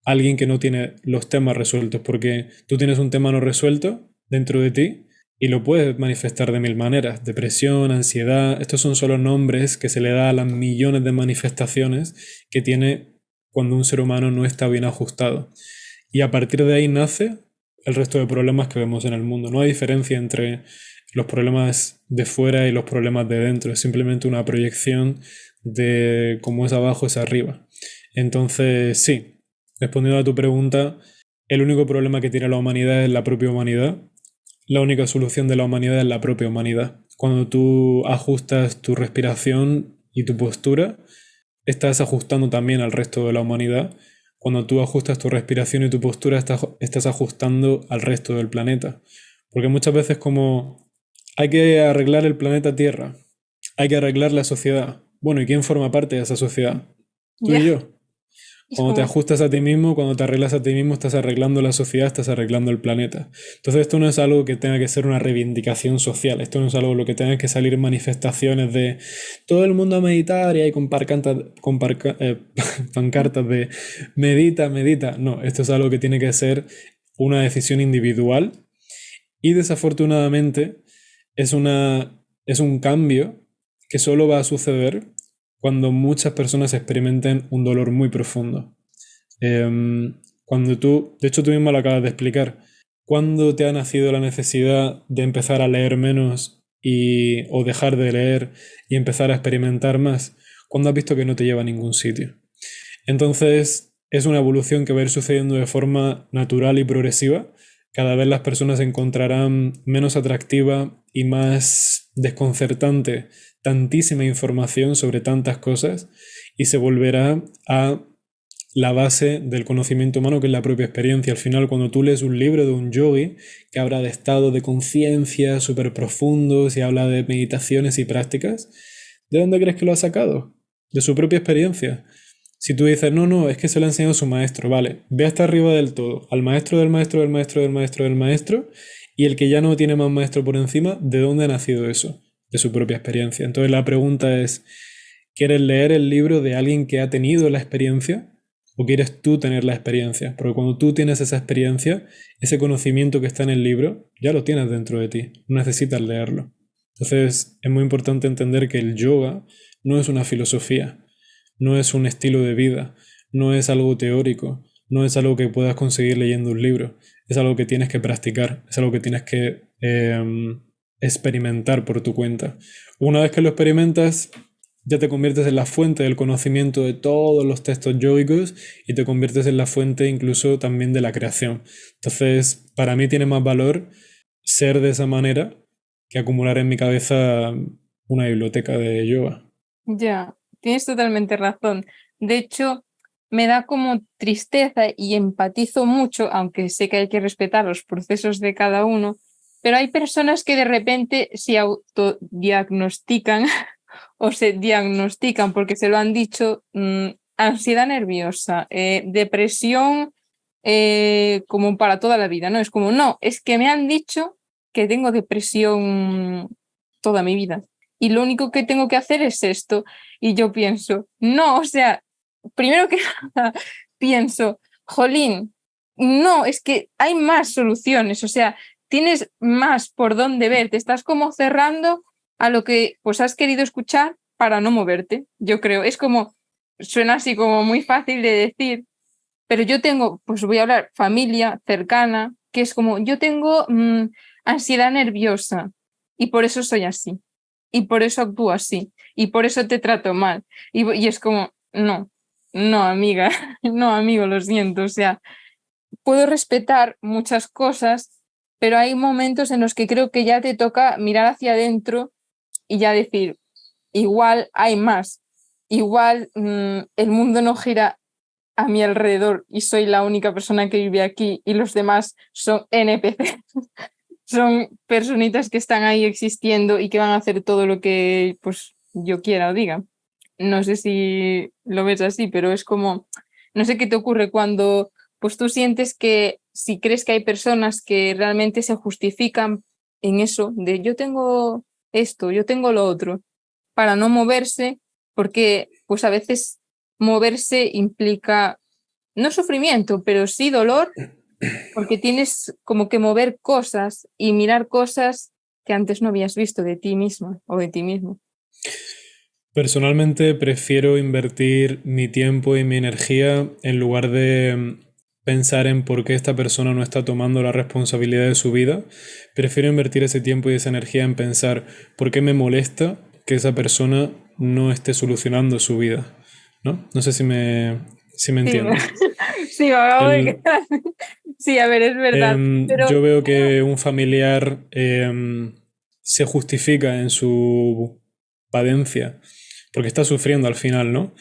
alguien que no tiene los temas resueltos, porque tú tienes un tema no resuelto dentro de ti y lo puedes manifestar de mil maneras. Depresión, ansiedad, estos son solo nombres que se le da a las millones de manifestaciones que tiene cuando un ser humano no está bien ajustado. Y a partir de ahí nace el resto de problemas que vemos en el mundo. No hay diferencia entre los problemas de fuera y los problemas de dentro. Es simplemente una proyección de cómo es abajo es arriba. Entonces, sí, respondiendo a tu pregunta, el único problema que tiene la humanidad es la propia humanidad. La única solución de la humanidad es la propia humanidad. Cuando tú ajustas tu respiración y tu postura, estás ajustando también al resto de la humanidad. Cuando tú ajustas tu respiración y tu postura, estás ajustando al resto del planeta. Porque muchas veces como hay que arreglar el planeta Tierra, hay que arreglar la sociedad. Bueno, ¿y quién forma parte de esa sociedad? Tú y Ya, yo. es Cuando te como, ajustas a ti mismo, cuando te arreglas a ti mismo, estás arreglando la sociedad, estás arreglando el planeta. Entonces esto no es algo que tenga que ser una reivindicación social, esto no es algo lo que tenga que salir en manifestaciones de todo el mundo a meditar y hay pancartas de medita, medita. No, esto es algo que tiene que ser una decisión individual y desafortunadamente es un cambio que solo va a suceder cuando muchas personas experimenten un dolor muy profundo. Cuando tú, de hecho tú mismo lo acabas de explicar, ¿cuándo te ha nacido la necesidad de empezar a leer menos o dejar de leer y empezar a experimentar más? ¿Cuándo has visto que no te lleva a ningún sitio? Entonces, es una evolución que va a ir sucediendo de forma natural y progresiva. Cada vez las personas encontrarán menos atractiva y más desconcertante tantísima información sobre tantas cosas y se volverá a la base del conocimiento humano, que es la propia experiencia. Al final, cuando tú lees un libro de un yogi que habla de estados de conciencia súper profundos y habla de meditaciones y prácticas, ¿de dónde crees que lo ha sacado? De su propia experiencia. Si tú dices, no, no, es que se lo ha enseñado su maestro, vale, ve hasta arriba del todo, al maestro del maestro del maestro del maestro del maestro, y el que ya no tiene más maestro por encima, ¿de dónde ha nacido eso? De su propia experiencia. Entonces la pregunta es, ¿quieres leer el libro de alguien que ha tenido la experiencia? ¿O quieres tú tener la experiencia? Porque cuando tú tienes esa experiencia, ese conocimiento que está en el libro, ya lo tienes dentro de ti, no necesitas leerlo. Entonces es muy importante entender que el yoga no es una filosofía, no es un estilo de vida, no es algo teórico, no es algo que puedas conseguir leyendo un libro, es algo que tienes que practicar, es algo que tienes que experimentar por tu cuenta. Una vez que lo experimentas, ya te conviertes en la fuente del conocimiento de todos los textos yógicos y te conviertes en la fuente incluso también de la creación. Entonces, para mí tiene más valor ser de esa manera que acumular en mi cabeza una biblioteca de yoga. ya, tienes totalmente razón. De hecho, me da como tristeza y empatizo mucho, aunque sé que hay que respetar los procesos de cada uno, pero hay personas que de repente se autodiagnostican o se diagnostican porque se lo han dicho, ansiedad nerviosa, depresión, como para toda la vida, ¿no? Es como, no, es que me han dicho que tengo depresión toda mi vida y lo único que tengo que hacer es esto. Y yo pienso, no, o sea, primero que nada, pienso, jolín, no, es que hay más soluciones, o sea, tienes más por dónde ver, te estás como cerrando a lo que pues has querido escuchar para no moverte, yo creo. Es como, suena así como muy fácil de decir, pero yo tengo, pues voy a hablar, familia cercana, que es como, yo tengo ansiedad nerviosa y por eso soy así, y por eso actúo así, y por eso te trato mal. Y es como, no, no, amiga, no, amigo, lo siento, o sea, puedo respetar muchas cosas, pero hay momentos en los que creo que ya te toca mirar hacia adentro y ya decir, igual hay más. Igual el mundo no gira a mi alrededor y soy la única persona que vive aquí y los demás son NPC. Son personitas que están ahí existiendo y que van a hacer todo lo que pues yo quiera o diga. No sé si lo ves así, pero es como, no sé qué te ocurre cuando pues tú sientes que si crees que hay personas que realmente se justifican en eso de yo tengo esto, yo tengo lo otro, para no moverse, porque pues a veces moverse implica no sufrimiento, pero sí dolor, porque tienes como que mover cosas y mirar cosas que antes no habías visto de ti misma o de ti mismo. Personalmente prefiero invertir mi tiempo y mi energía en lugar de pensar en por qué esta persona no está tomando la responsabilidad de su vida. Prefiero invertir ese tiempo y esa energía en pensar por qué me molesta que esa persona no esté solucionando su vida. ¿No? No sé si me Sí, entiendes. sí, me acabo de El, quedar. Sí, a ver, es verdad. Pero yo veo que un familiar se justifica en su padencia, porque está sufriendo al final, ¿no?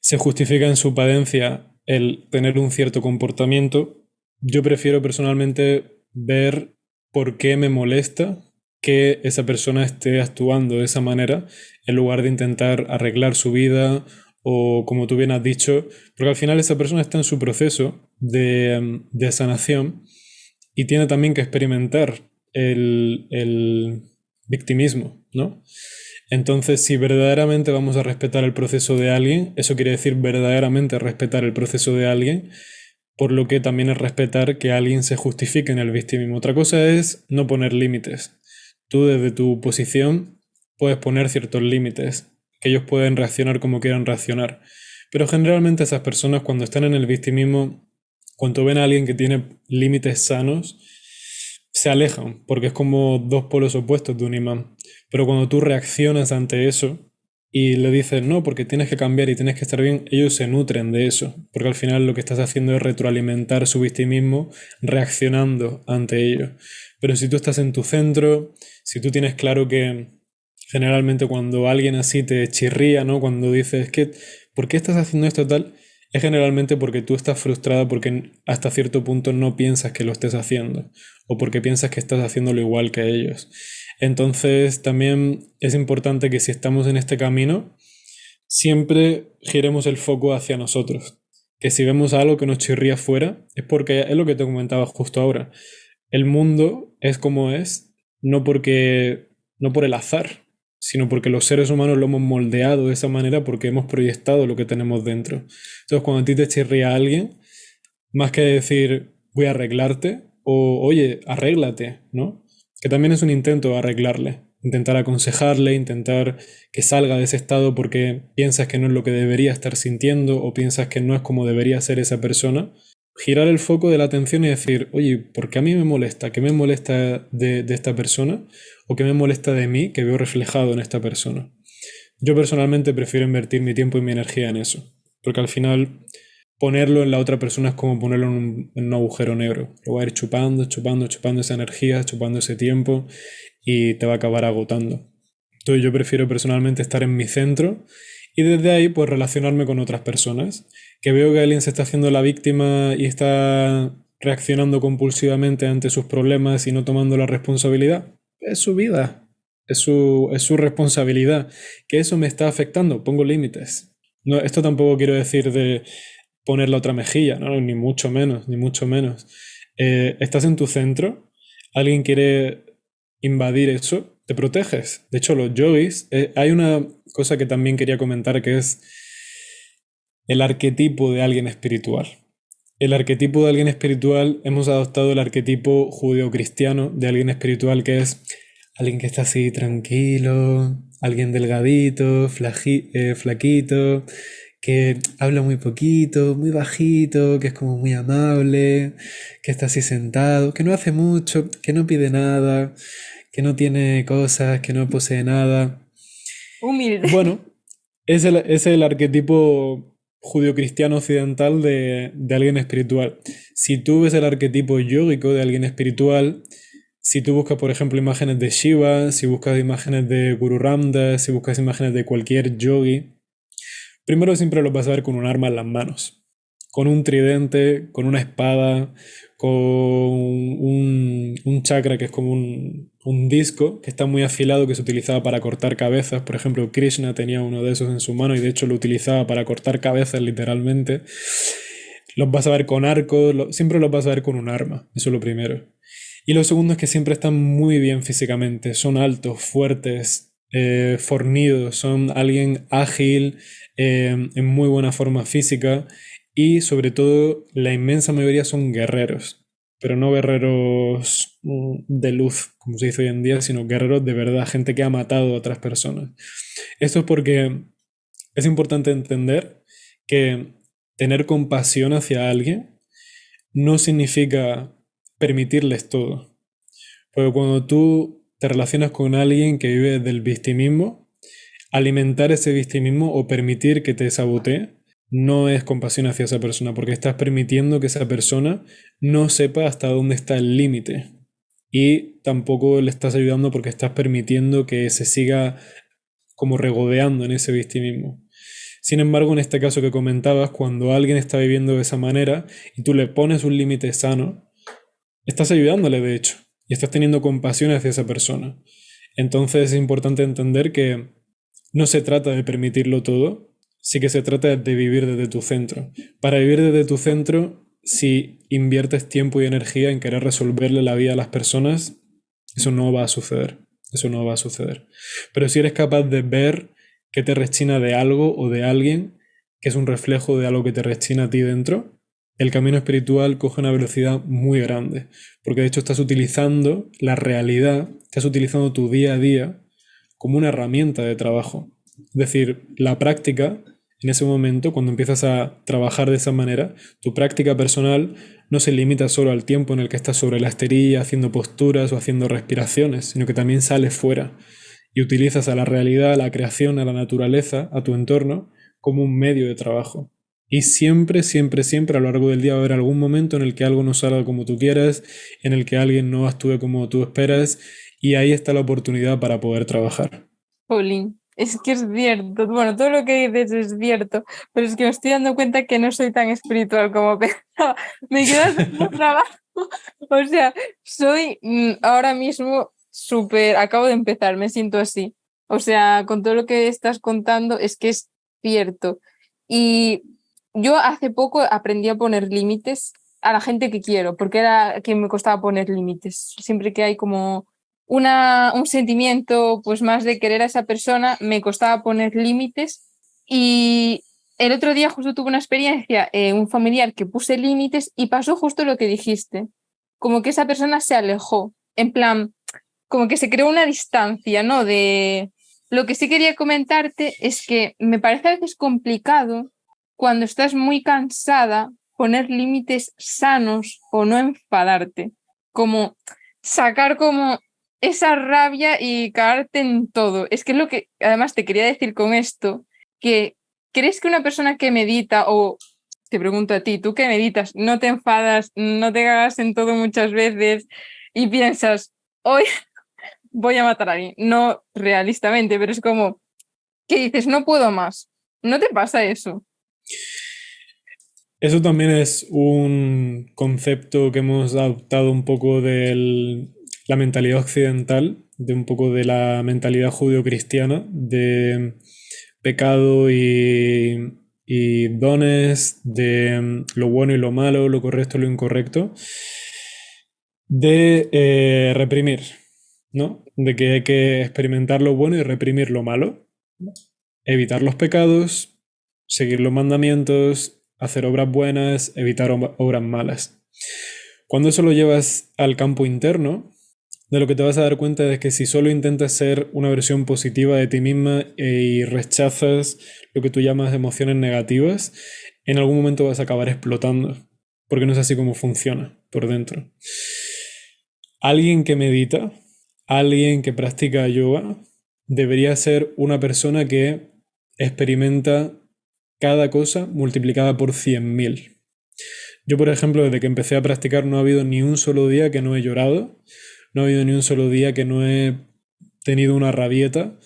Se justifica en su padencia el tener un cierto comportamiento. Yo prefiero personalmente ver por qué me molesta que esa persona esté actuando de esa manera en lugar de intentar arreglar su vida o, como tú bien has dicho, porque al final esa persona está en su proceso de sanación y tiene también que experimentar el victimismo, ¿no? Entonces, si verdaderamente vamos a respetar el proceso de alguien, eso quiere decir verdaderamente respetar el proceso de alguien, por lo que también es respetar que alguien se justifique en el victimismo. Otra cosa es no poner límites. Tú desde tu posición puedes poner ciertos límites, que ellos pueden reaccionar como quieran reaccionar. Pero generalmente esas personas cuando están en el victimismo, cuando ven a alguien que tiene límites sanos, se alejan, porque es como dos polos opuestos de un imán. Pero cuando tú reaccionas ante eso y le dices, no, porque tienes que cambiar y tienes que estar bien, ellos se nutren de eso, porque al final lo que estás haciendo es retroalimentar su victimismo reaccionando ante ello. Pero si tú estás en tu centro, si tú tienes claro que generalmente cuando alguien así te chirría, ¿no? Cuando dices, que, ¿por qué estás haciendo esto tal? Es generalmente porque tú estás frustrada porque hasta cierto punto no piensas que lo estés haciendo o porque piensas que estás haciéndolo igual que ellos. Entonces también es importante que si estamos en este camino, siempre giremos el foco hacia nosotros. Que si vemos algo que nos chirría fuera, es porque es lo que te comentaba justo ahora. El mundo es como es, no por el azar, sino porque los seres humanos lo hemos moldeado de esa manera porque hemos proyectado lo que tenemos dentro. Entonces, cuando a ti te chirría alguien, más que decir voy a arreglarte o oye, arréglate, ¿no? Que también es un intento de arreglarle, intentar aconsejarle, intentar que salga de ese estado porque piensas que no es lo que debería estar sintiendo o piensas que no es como debería ser esa persona. Girar el foco de la atención y decir, oye, ¿por qué a mí me molesta? ¿Qué me molesta de esta persona? ¿O qué me molesta de mí que veo reflejado en esta persona? Yo personalmente prefiero invertir mi tiempo y mi energía en eso, porque al final ponerlo en la otra persona es como ponerlo en un agujero negro. Lo va a ir chupando, chupando, chupando esa energía, chupando ese tiempo y te va a acabar agotando. Entonces yo prefiero personalmente estar en mi centro y desde ahí pues relacionarme con otras personas. Que veo que alguien se está haciendo la víctima y está reaccionando compulsivamente ante sus problemas y no tomando la responsabilidad. Es su vida, es su responsabilidad. Que eso me está afectando, pongo límites. No, esto tampoco quiero decir de poner la otra mejilla, ¿no? Ni mucho menos, ni mucho menos. Estás en tu centro, alguien quiere invadir eso, te proteges. De hecho, los yogis, hay una cosa que también quería comentar que es el arquetipo de alguien espiritual. El arquetipo de alguien espiritual, hemos adoptado el arquetipo judeocristiano de alguien espiritual que es alguien que está así tranquilo, alguien delgadito, flaquito, que habla muy poquito, muy bajito, que es como muy amable, que está así sentado, que no hace mucho, que no pide nada, que no tiene cosas, que no posee nada. humilde. Bueno, es el arquetipo judio-cristiano occidental de alguien espiritual. Si tú ves el arquetipo yógico de alguien espiritual, Si tú buscas, por ejemplo, imágenes de Shiva, si buscas imágenes de Guru Ramdas, si buscas imágenes de cualquier yogi, primero siempre los vas a ver con un arma en las manos, con un tridente, con una espada, con un chakra que es como un disco que está muy afilado que se utilizaba para cortar cabezas. Por ejemplo, Krishna tenía uno de esos en su mano y de hecho lo utilizaba para cortar cabezas literalmente. Los vas a ver con arcos, siempre los vas a ver con un arma, eso es lo primero. Y lo segundo es que siempre están muy bien físicamente, son altos, fuertes, fornidos, son alguien ágil, en muy buena forma física y sobre todo la inmensa mayoría son guerreros, pero no guerreros de luz, como se dice hoy en día, sino guerreros de verdad, gente que ha matado a otras personas. Esto es porque es importante entender que tener compasión hacia alguien no significa permitirles todo. Porque cuando tú te relacionas con alguien que vive del victimismo, alimentar ese victimismo o permitir que te sabotee no es compasión hacia esa persona, porque estás permitiendo que esa persona no sepa hasta dónde está el límite. Y tampoco le estás ayudando porque estás permitiendo que se siga como regodeando en ese victimismo. Sin embargo, en este caso que comentabas, cuando alguien está viviendo de esa manera y tú le pones un límite sano, estás ayudándole de hecho y estás teniendo compasión hacia esa persona. Entonces es importante entender que no se trata de permitirlo todo, sí que se trata de vivir desde tu centro. Para vivir desde tu centro, si inviertes tiempo y energía en querer resolverle la vida a las personas, eso no va a suceder. Eso no va a suceder. Pero si eres capaz de ver qué te rechina de algo o de alguien, que es un reflejo de algo que te rechina a ti dentro, el camino espiritual coge una velocidad muy grande. Porque de hecho estás utilizando la realidad, estás utilizando tu día a día como una herramienta de trabajo. Es decir, la práctica, en ese momento, cuando empiezas a trabajar de esa manera, tu práctica personal no se limita solo al tiempo en el que estás sobre la esterilla haciendo posturas o haciendo respiraciones, sino que también sales fuera y utilizas a la realidad, a la creación, a la naturaleza, a tu entorno, como un medio de trabajo. Y siempre, siempre, siempre a lo largo del día va a haber algún momento en el que algo no salga como tú quieras, en el que alguien no actúe como tú esperas, y ahí está la oportunidad para poder trabajar. Jolín, es que es cierto. Bueno, todo lo que dices es cierto, pero es que me estoy dando cuenta que no soy tan espiritual como pensaba. Me queda haciendo trabajo. O sea, soy ahora mismo súper, acabo de empezar, me siento así. O sea, con todo lo que estás contando es que es cierto. Y yo hace poco aprendí a poner límites a la gente que quiero, porque era quien me costaba poner límites. Siempre que hay como un sentimiento pues más de querer a esa persona, me costaba poner límites y el otro día justo tuve una experiencia, un familiar que puse límites y pasó justo lo que dijiste, como que esa persona se alejó, en plan, como que se creó una distancia, ¿no? De lo que sí quería comentarte es que me parece a veces complicado cuando estás muy cansada poner límites sanos o no enfadarte, como sacar como esa rabia y cagarte en todo. Es que es lo que además te quería decir con esto, que crees que una persona que medita o te pregunto a ti, tú que meditas, no te enfadas, no te cagas en todo muchas veces y piensas, hoy voy a matar a alguien. No realistamente, pero es como que dices, no puedo más. ¿No te pasa eso? Eso también es un concepto que hemos adoptado un poco de la mentalidad occidental, de un poco de la mentalidad judio-cristiana, de pecado y dones, de lo bueno y lo malo, lo correcto y lo incorrecto, de reprimir, ¿no? De que hay que experimentar lo bueno y reprimir lo malo, evitar los pecados, seguir los mandamientos, hacer obras buenas, evitar obras malas. Cuando eso lo llevas al campo interno, de lo que te vas a dar cuenta es que si solo intentas ser una versión positiva de ti misma y rechazas lo que tú llamas emociones negativas, en algún momento vas a acabar explotando, porque no es así como funciona por dentro. Alguien que medita, alguien que practica yoga, debería ser una persona que experimenta cada cosa multiplicada por 100.000. Yo, por ejemplo, desde que empecé a practicar no ha habido ni un solo día que no he llorado, no ha habido ni un solo día que no he tenido una rabieta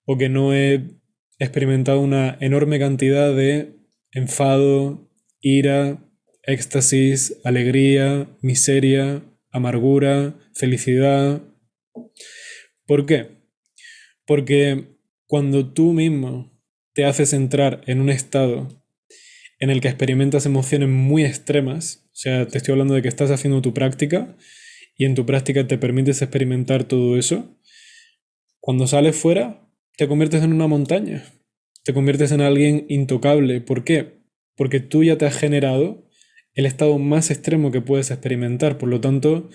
o que no he experimentado una enorme cantidad de enfado, ira, éxtasis, alegría, miseria, amargura, felicidad. ¿Por qué? Porque cuando tú mismo te haces entrar en un estado en el que experimentas emociones muy extremas, o sea, te estoy hablando de que estás haciendo tu práctica y en tu práctica te permites experimentar todo eso, cuando sales fuera te conviertes en una montaña, te conviertes en alguien intocable. ¿Por qué? Porque tú ya te has generado el estado más extremo que puedes experimentar, por lo tanto,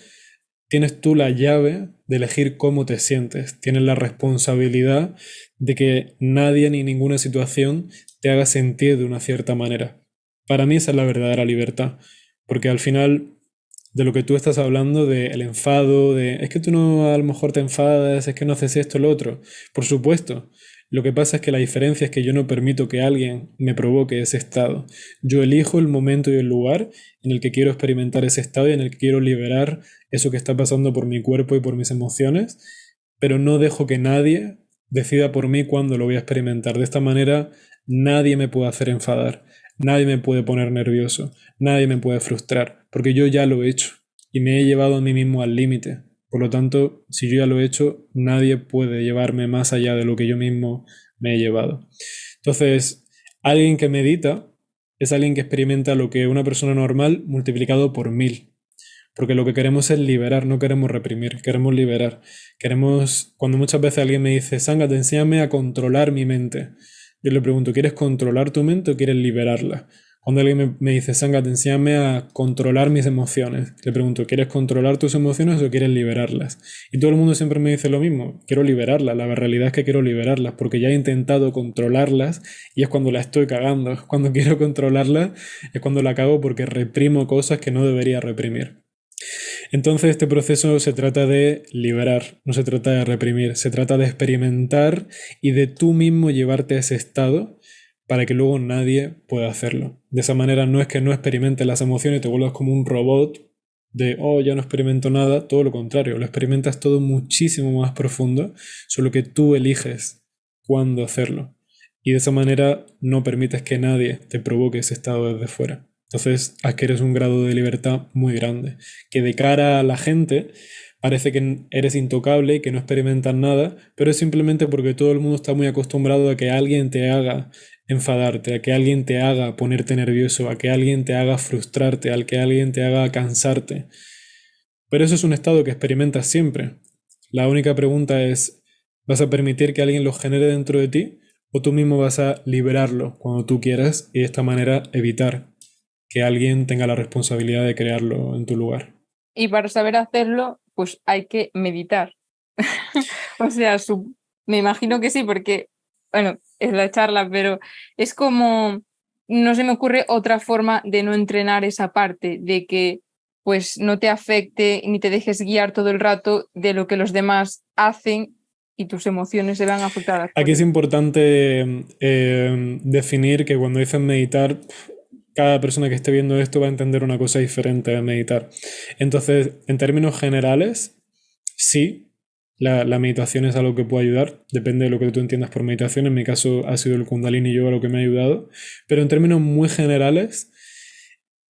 tienes tú la llave de elegir cómo te sientes, tienes la responsabilidad de que nadie ni ninguna situación te haga sentir de una cierta manera. Para mí esa es la verdadera libertad, porque al final de lo que tú estás hablando, del enfado, de es que tú no a lo mejor te enfadas, es que no haces esto, lo otro. Por supuesto, lo que pasa es que la diferencia es que yo no permito que alguien me provoque ese estado. Yo elijo el momento y el lugar en el que quiero experimentar ese estado y en el que quiero liberar eso que está pasando por mi cuerpo y por mis emociones, pero no dejo que nadie decida por mí cuándo lo voy a experimentar. De esta manera, nadie me puede hacer enfadar, nadie me puede poner nervioso, nadie me puede frustrar, porque yo ya lo he hecho y me he llevado a mí mismo al límite. Por lo tanto, si yo ya lo he hecho, nadie puede llevarme más allá de lo que yo mismo me he llevado. Entonces, alguien que medita es alguien que experimenta lo que una persona normal multiplicado por 1000. Porque lo que queremos es liberar, no queremos reprimir, queremos liberar. Queremos, cuando muchas veces alguien me dice, Sángate, enséñame a controlar mi mente. Yo le pregunto, ¿quieres controlar tu mente o quieres liberarla? Cuando alguien me dice, Sángate, enséñame a controlar mis emociones, le pregunto, ¿quieres controlar tus emociones o quieres liberarlas? Y todo el mundo siempre me dice lo mismo, quiero liberarlas. La realidad es que quiero liberarlas porque ya he intentado controlarlas y es cuando la estoy cagando. Cuando quiero controlarlas es cuando la cago porque reprimo cosas que no debería reprimir. Entonces este proceso se trata de liberar, no se trata de reprimir, se trata de experimentar y de tú mismo llevarte a ese estado para que luego nadie pueda hacerlo. De esa manera no es que no experimentes las emociones y te vuelvas como un robot de, oh, ya no experimento nada, todo lo contrario, lo experimentas todo muchísimo más profundo, solo que tú eliges cuándo hacerlo. Y de esa manera no permites que nadie te provoque ese estado desde fuera. Entonces adquieres un grado de libertad muy grande, que de cara a la gente parece que eres intocable y que no experimentas nada, pero es simplemente porque todo el mundo está muy acostumbrado a que alguien te haga enfadarte, a que alguien te haga ponerte nervioso, a que alguien te haga frustrarte, a que alguien te haga cansarte. Pero eso es un estado que experimentas siempre. La única pregunta es, ¿vas a permitir que alguien lo genere dentro de ti o tú mismo vas a liberarlo cuando tú quieras y de esta manera evitar que alguien tenga la responsabilidad de crearlo en tu lugar? Y para saber hacerlo, pues hay que meditar. O sea, me imagino que sí, porque, bueno, es la charla, pero es como, no se me ocurre otra forma de no entrenar esa parte, de que pues no te afecte ni te dejes guiar todo el rato de lo que los demás hacen y tus emociones se van afectadas por Aquí es ello. importante definir que cuando dicen meditar, cada persona que esté viendo esto va a entender una cosa diferente de meditar. Entonces, en términos generales, sí, la meditación es algo que puede ayudar, depende de lo que tú entiendas por meditación. En mi caso ha sido el Kundalini Yoga lo que me ha ayudado, pero en términos muy generales,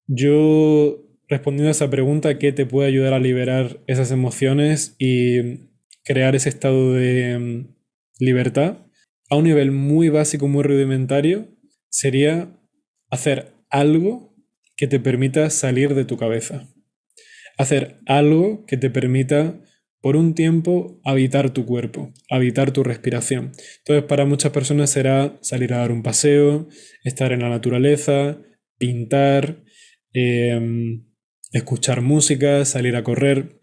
yo respondiendo a esa pregunta, ¿qué te puede ayudar a liberar esas emociones y crear ese estado de libertad? A un nivel muy básico, muy rudimentario, sería hacer algo que te permita salir de tu cabeza. Hacer algo que te permita por un tiempo habitar tu cuerpo, habitar tu respiración. Entonces para muchas personas será salir a dar un paseo, estar en la naturaleza, pintar, escuchar música, salir a correr.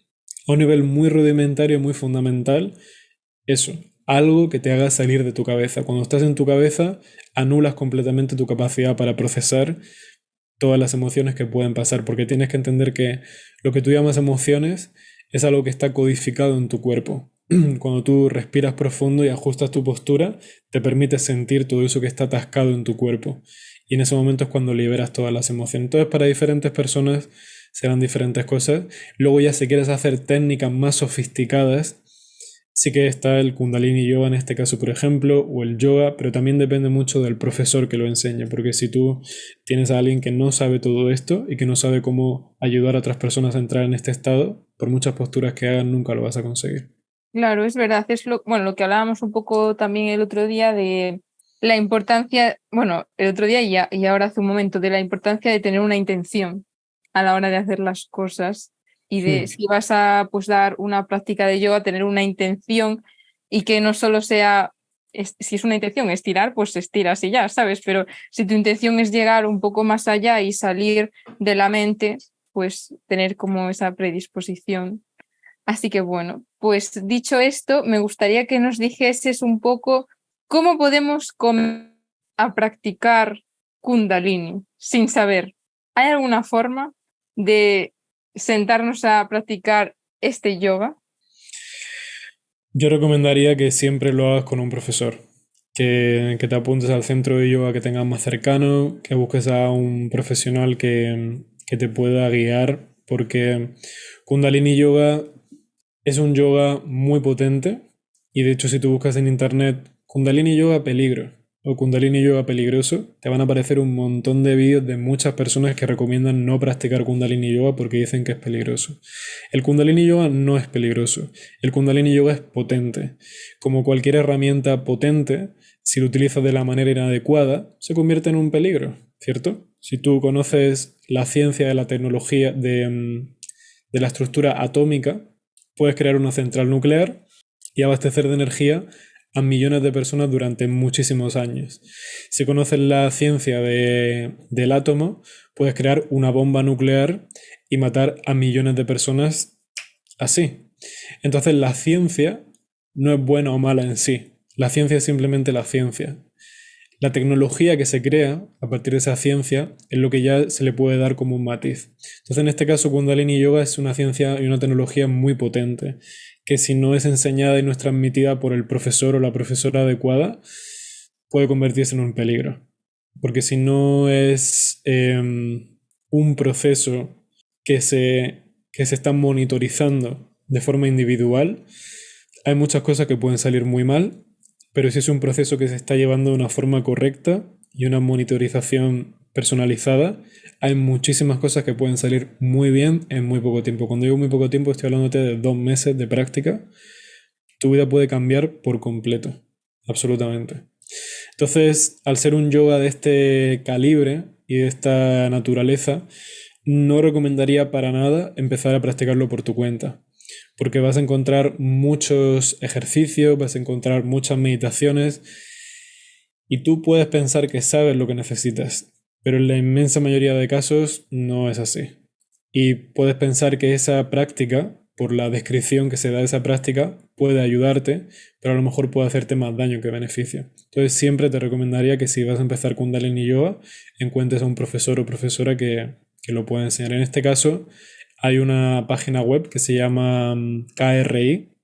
A un nivel muy rudimentario, muy fundamental, eso, algo que te haga salir de tu cabeza. Cuando estás en tu cabeza, anulas completamente tu capacidad para procesar todas las emociones que pueden pasar, porque tienes que entender que lo que tú llamas emociones es algo que está codificado en tu cuerpo. Cuando tú respiras profundo y ajustas tu postura, te permite sentir todo eso que está atascado en tu cuerpo. Y en ese momento es cuando liberas todas las emociones. Entonces, para diferentes personas serán diferentes cosas. Luego ya si quieres hacer técnicas más sofisticadas, sí que está el Kundalini Yoga en este caso, por ejemplo, o el yoga, pero también depende mucho del profesor que lo enseñe, porque si tú tienes a alguien que no sabe todo esto y que no sabe cómo ayudar a otras personas a entrar en este estado, por muchas posturas que hagan, nunca lo vas a conseguir. Claro, es verdad, es bueno, lo que hablábamos un poco también el otro día de la importancia, bueno, el otro día y ahora hace un momento, de la importancia de tener una intención a la hora de hacer las cosas y de Hmm. si vas a pues dar una práctica de yoga, tener una intención y que no solo sea, si es una intención estirar, pues estiras y ya, ¿sabes? Pero si tu intención es llegar un poco más allá y salir de la mente, pues tener como esa predisposición. Así que bueno, pues dicho esto, me gustaría que nos dijeses un poco cómo podemos comenzar a practicar Kundalini sin saber. ¿Hay alguna forma de sentarnos a practicar este yoga? Yo recomendaría que siempre lo hagas con un profesor, que te apuntes al centro de yoga que tengas más cercano, que busques a un profesional que te pueda guiar, porque Kundalini Yoga es un yoga muy potente y de hecho si tú buscas en internet Kundalini Yoga peligro o Kundalini Yoga peligroso, te van a aparecer un montón de vídeos de muchas personas que recomiendan no practicar Kundalini Yoga porque dicen que es peligroso. El Kundalini Yoga no es peligroso, el Kundalini Yoga es potente. Como cualquier herramienta potente, si lo utilizas de la manera inadecuada, se convierte en un peligro, ¿cierto? Si tú conoces la ciencia de la tecnología de la estructura atómica, puedes crear una central nuclear y abastecer de energía a millones de personas durante muchísimos años. Si conoces la ciencia del átomo, puedes crear una bomba nuclear y matar a millones de personas así. Entonces la ciencia no es buena o mala en sí. La ciencia es simplemente la ciencia. La tecnología que se crea a partir de esa ciencia es lo que ya se le puede dar como un matiz. Entonces, en este caso, Kundalini Yoga es una ciencia y una tecnología muy potente, que si no es enseñada y no es transmitida por el profesor o la profesora adecuada, puede convertirse en un peligro. Porque si no es un proceso que se está monitorizando de forma individual, hay muchas cosas que pueden salir muy mal, pero si es un proceso que se está llevando de una forma correcta y una monitorización personalizada, hay muchísimas cosas que pueden salir muy bien en muy poco tiempo. Cuando digo muy poco tiempo, estoy hablándote de 2 meses de práctica. Tu vida puede cambiar por completo, absolutamente. Entonces, al ser un yoga de este calibre y de esta naturaleza, no recomendaría para nada empezar a practicarlo por tu cuenta, porque vas a encontrar muchos ejercicios, vas a encontrar muchas meditaciones y tú puedes pensar que sabes lo que necesitas, pero en la inmensa mayoría de casos no es así. Y puedes pensar que esa práctica, por la descripción que se da de esa práctica, puede ayudarte, pero a lo mejor puede hacerte más daño que beneficio. Entonces siempre te recomendaría que si vas a empezar Kundalini Yoga, encuentres a un profesor o profesora que lo pueda enseñar. En este caso, hay una página web que se llama KRI,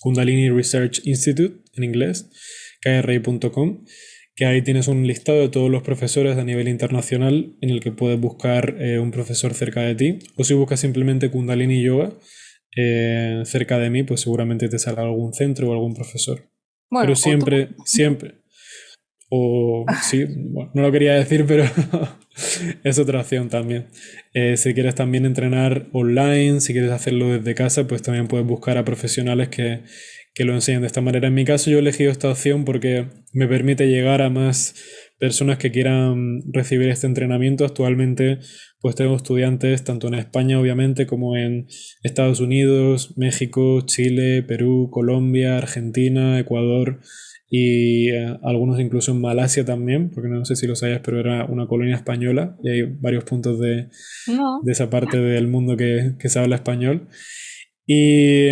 Kundalini Research Institute en inglés, kri.com, que ahí tienes un listado de todos los profesores a nivel internacional en el que puedes buscar un profesor cerca de ti. O si buscas simplemente Kundalini Yoga cerca de mí, pues seguramente te salga algún centro o algún profesor. Pero Bueno, o tú. siempre, siempre. O sí, bueno, no lo quería decir, pero es otra opción también. Si quieres también entrenar online, si quieres hacerlo desde casa, pues también puedes buscar a profesionales que lo enseñen de esta manera. En mi caso yo he elegido esta opción porque me permite llegar a más personas que quieran recibir este entrenamiento. Actualmente pues tengo estudiantes tanto en España obviamente como en Estados Unidos, México, Chile, Perú, Colombia, Argentina, Ecuador y algunos incluso en Malasia también, porque no sé si lo sabías, pero era una colonia española y hay varios puntos No. de esa parte del mundo que se habla español. Y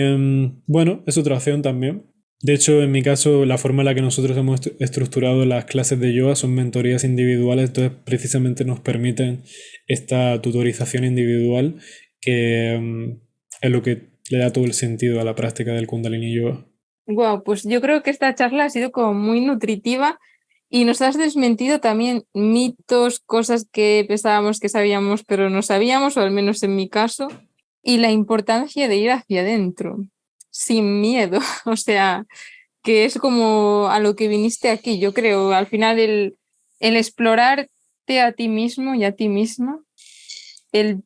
bueno, es otra opción también. De hecho, en mi caso, la forma en la que nosotros hemos estructurado las clases de yoga son mentorías individuales, entonces precisamente nos permiten esta tutorización individual que es lo que le da todo el sentido a la práctica del Kundalini Yoga. Wow, pues yo creo que esta charla ha sido como muy nutritiva Y nos has desmentido también mitos, cosas que pensábamos que sabíamos, pero no sabíamos, o al menos en mi caso, y la importancia de ir hacia adentro, sin miedo. O sea, que es como a lo que viniste aquí, yo creo. Al final, el explorarte a ti mismo y a ti misma, el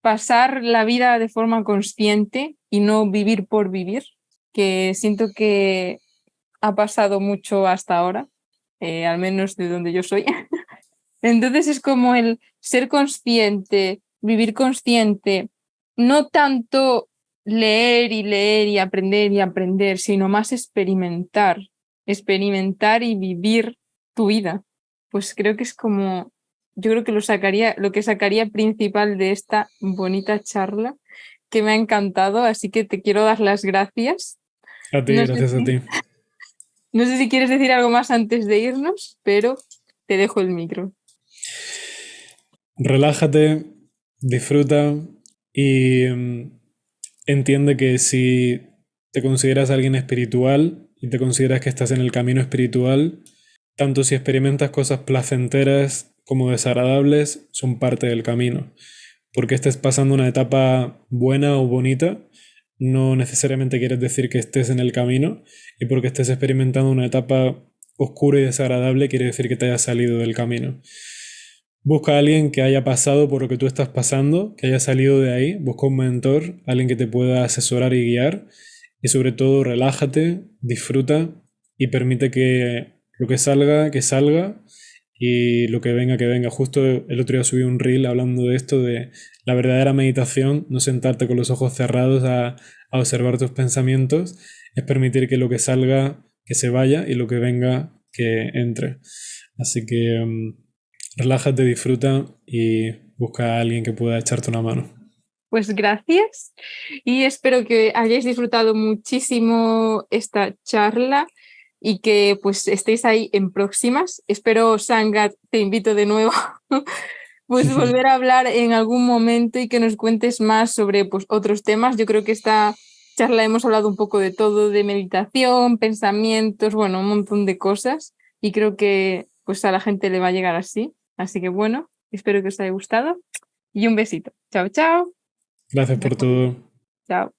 pasar la vida de forma consciente y no vivir por vivir, que siento que ha pasado mucho hasta ahora, al menos de donde yo soy. Entonces es como el ser consciente, vivir consciente, no tanto leer y aprender, sino más experimentar, experimentar y vivir tu vida. Pues creo que es como, yo creo que lo que sacaría principal de esta bonita charla, que me ha encantado, así que te quiero dar las gracias. A ti, No sé gracias a si, ti. no sé si quieres decir algo más antes de irnos, pero te dejo el micro. Relájate, disfruta y entiende que si te consideras alguien espiritual y te consideras que estás en el camino espiritual, tanto si experimentas cosas placenteras como desagradables, son parte del camino. Porque estés pasando una etapa buena o bonita, no necesariamente quieres decir que estés en el camino, y porque estés experimentando una etapa oscura y desagradable, quiere decir que te hayas salido del camino. Busca a alguien que haya pasado por lo que tú estás pasando, que haya salido de ahí, busca un mentor, alguien que te pueda asesorar y guiar, y sobre todo relájate, disfruta y permite que salga, y lo que venga. Justo el otro día subí un reel hablando de esto, de la verdadera meditación, no sentarte con los ojos cerrados a observar tus pensamientos, es permitir que lo que salga, que se vaya, y lo que venga, que entre. Así que relájate, disfruta y busca a alguien que pueda echarte una mano. Pues gracias y espero que hayáis disfrutado muchísimo esta charla y que pues estéis ahí en próximas. Espero, Sangat, te invito de nuevo, pues volver a hablar en algún momento y que nos cuentes más sobre pues otros temas. Yo creo que esta charla hemos hablado un poco de todo, de meditación, pensamientos, bueno, un montón de cosas y creo que pues a la gente le va a llegar así. Así que bueno, espero que os haya gustado y un besito. Chao, chao. Gracias por todo. Chao.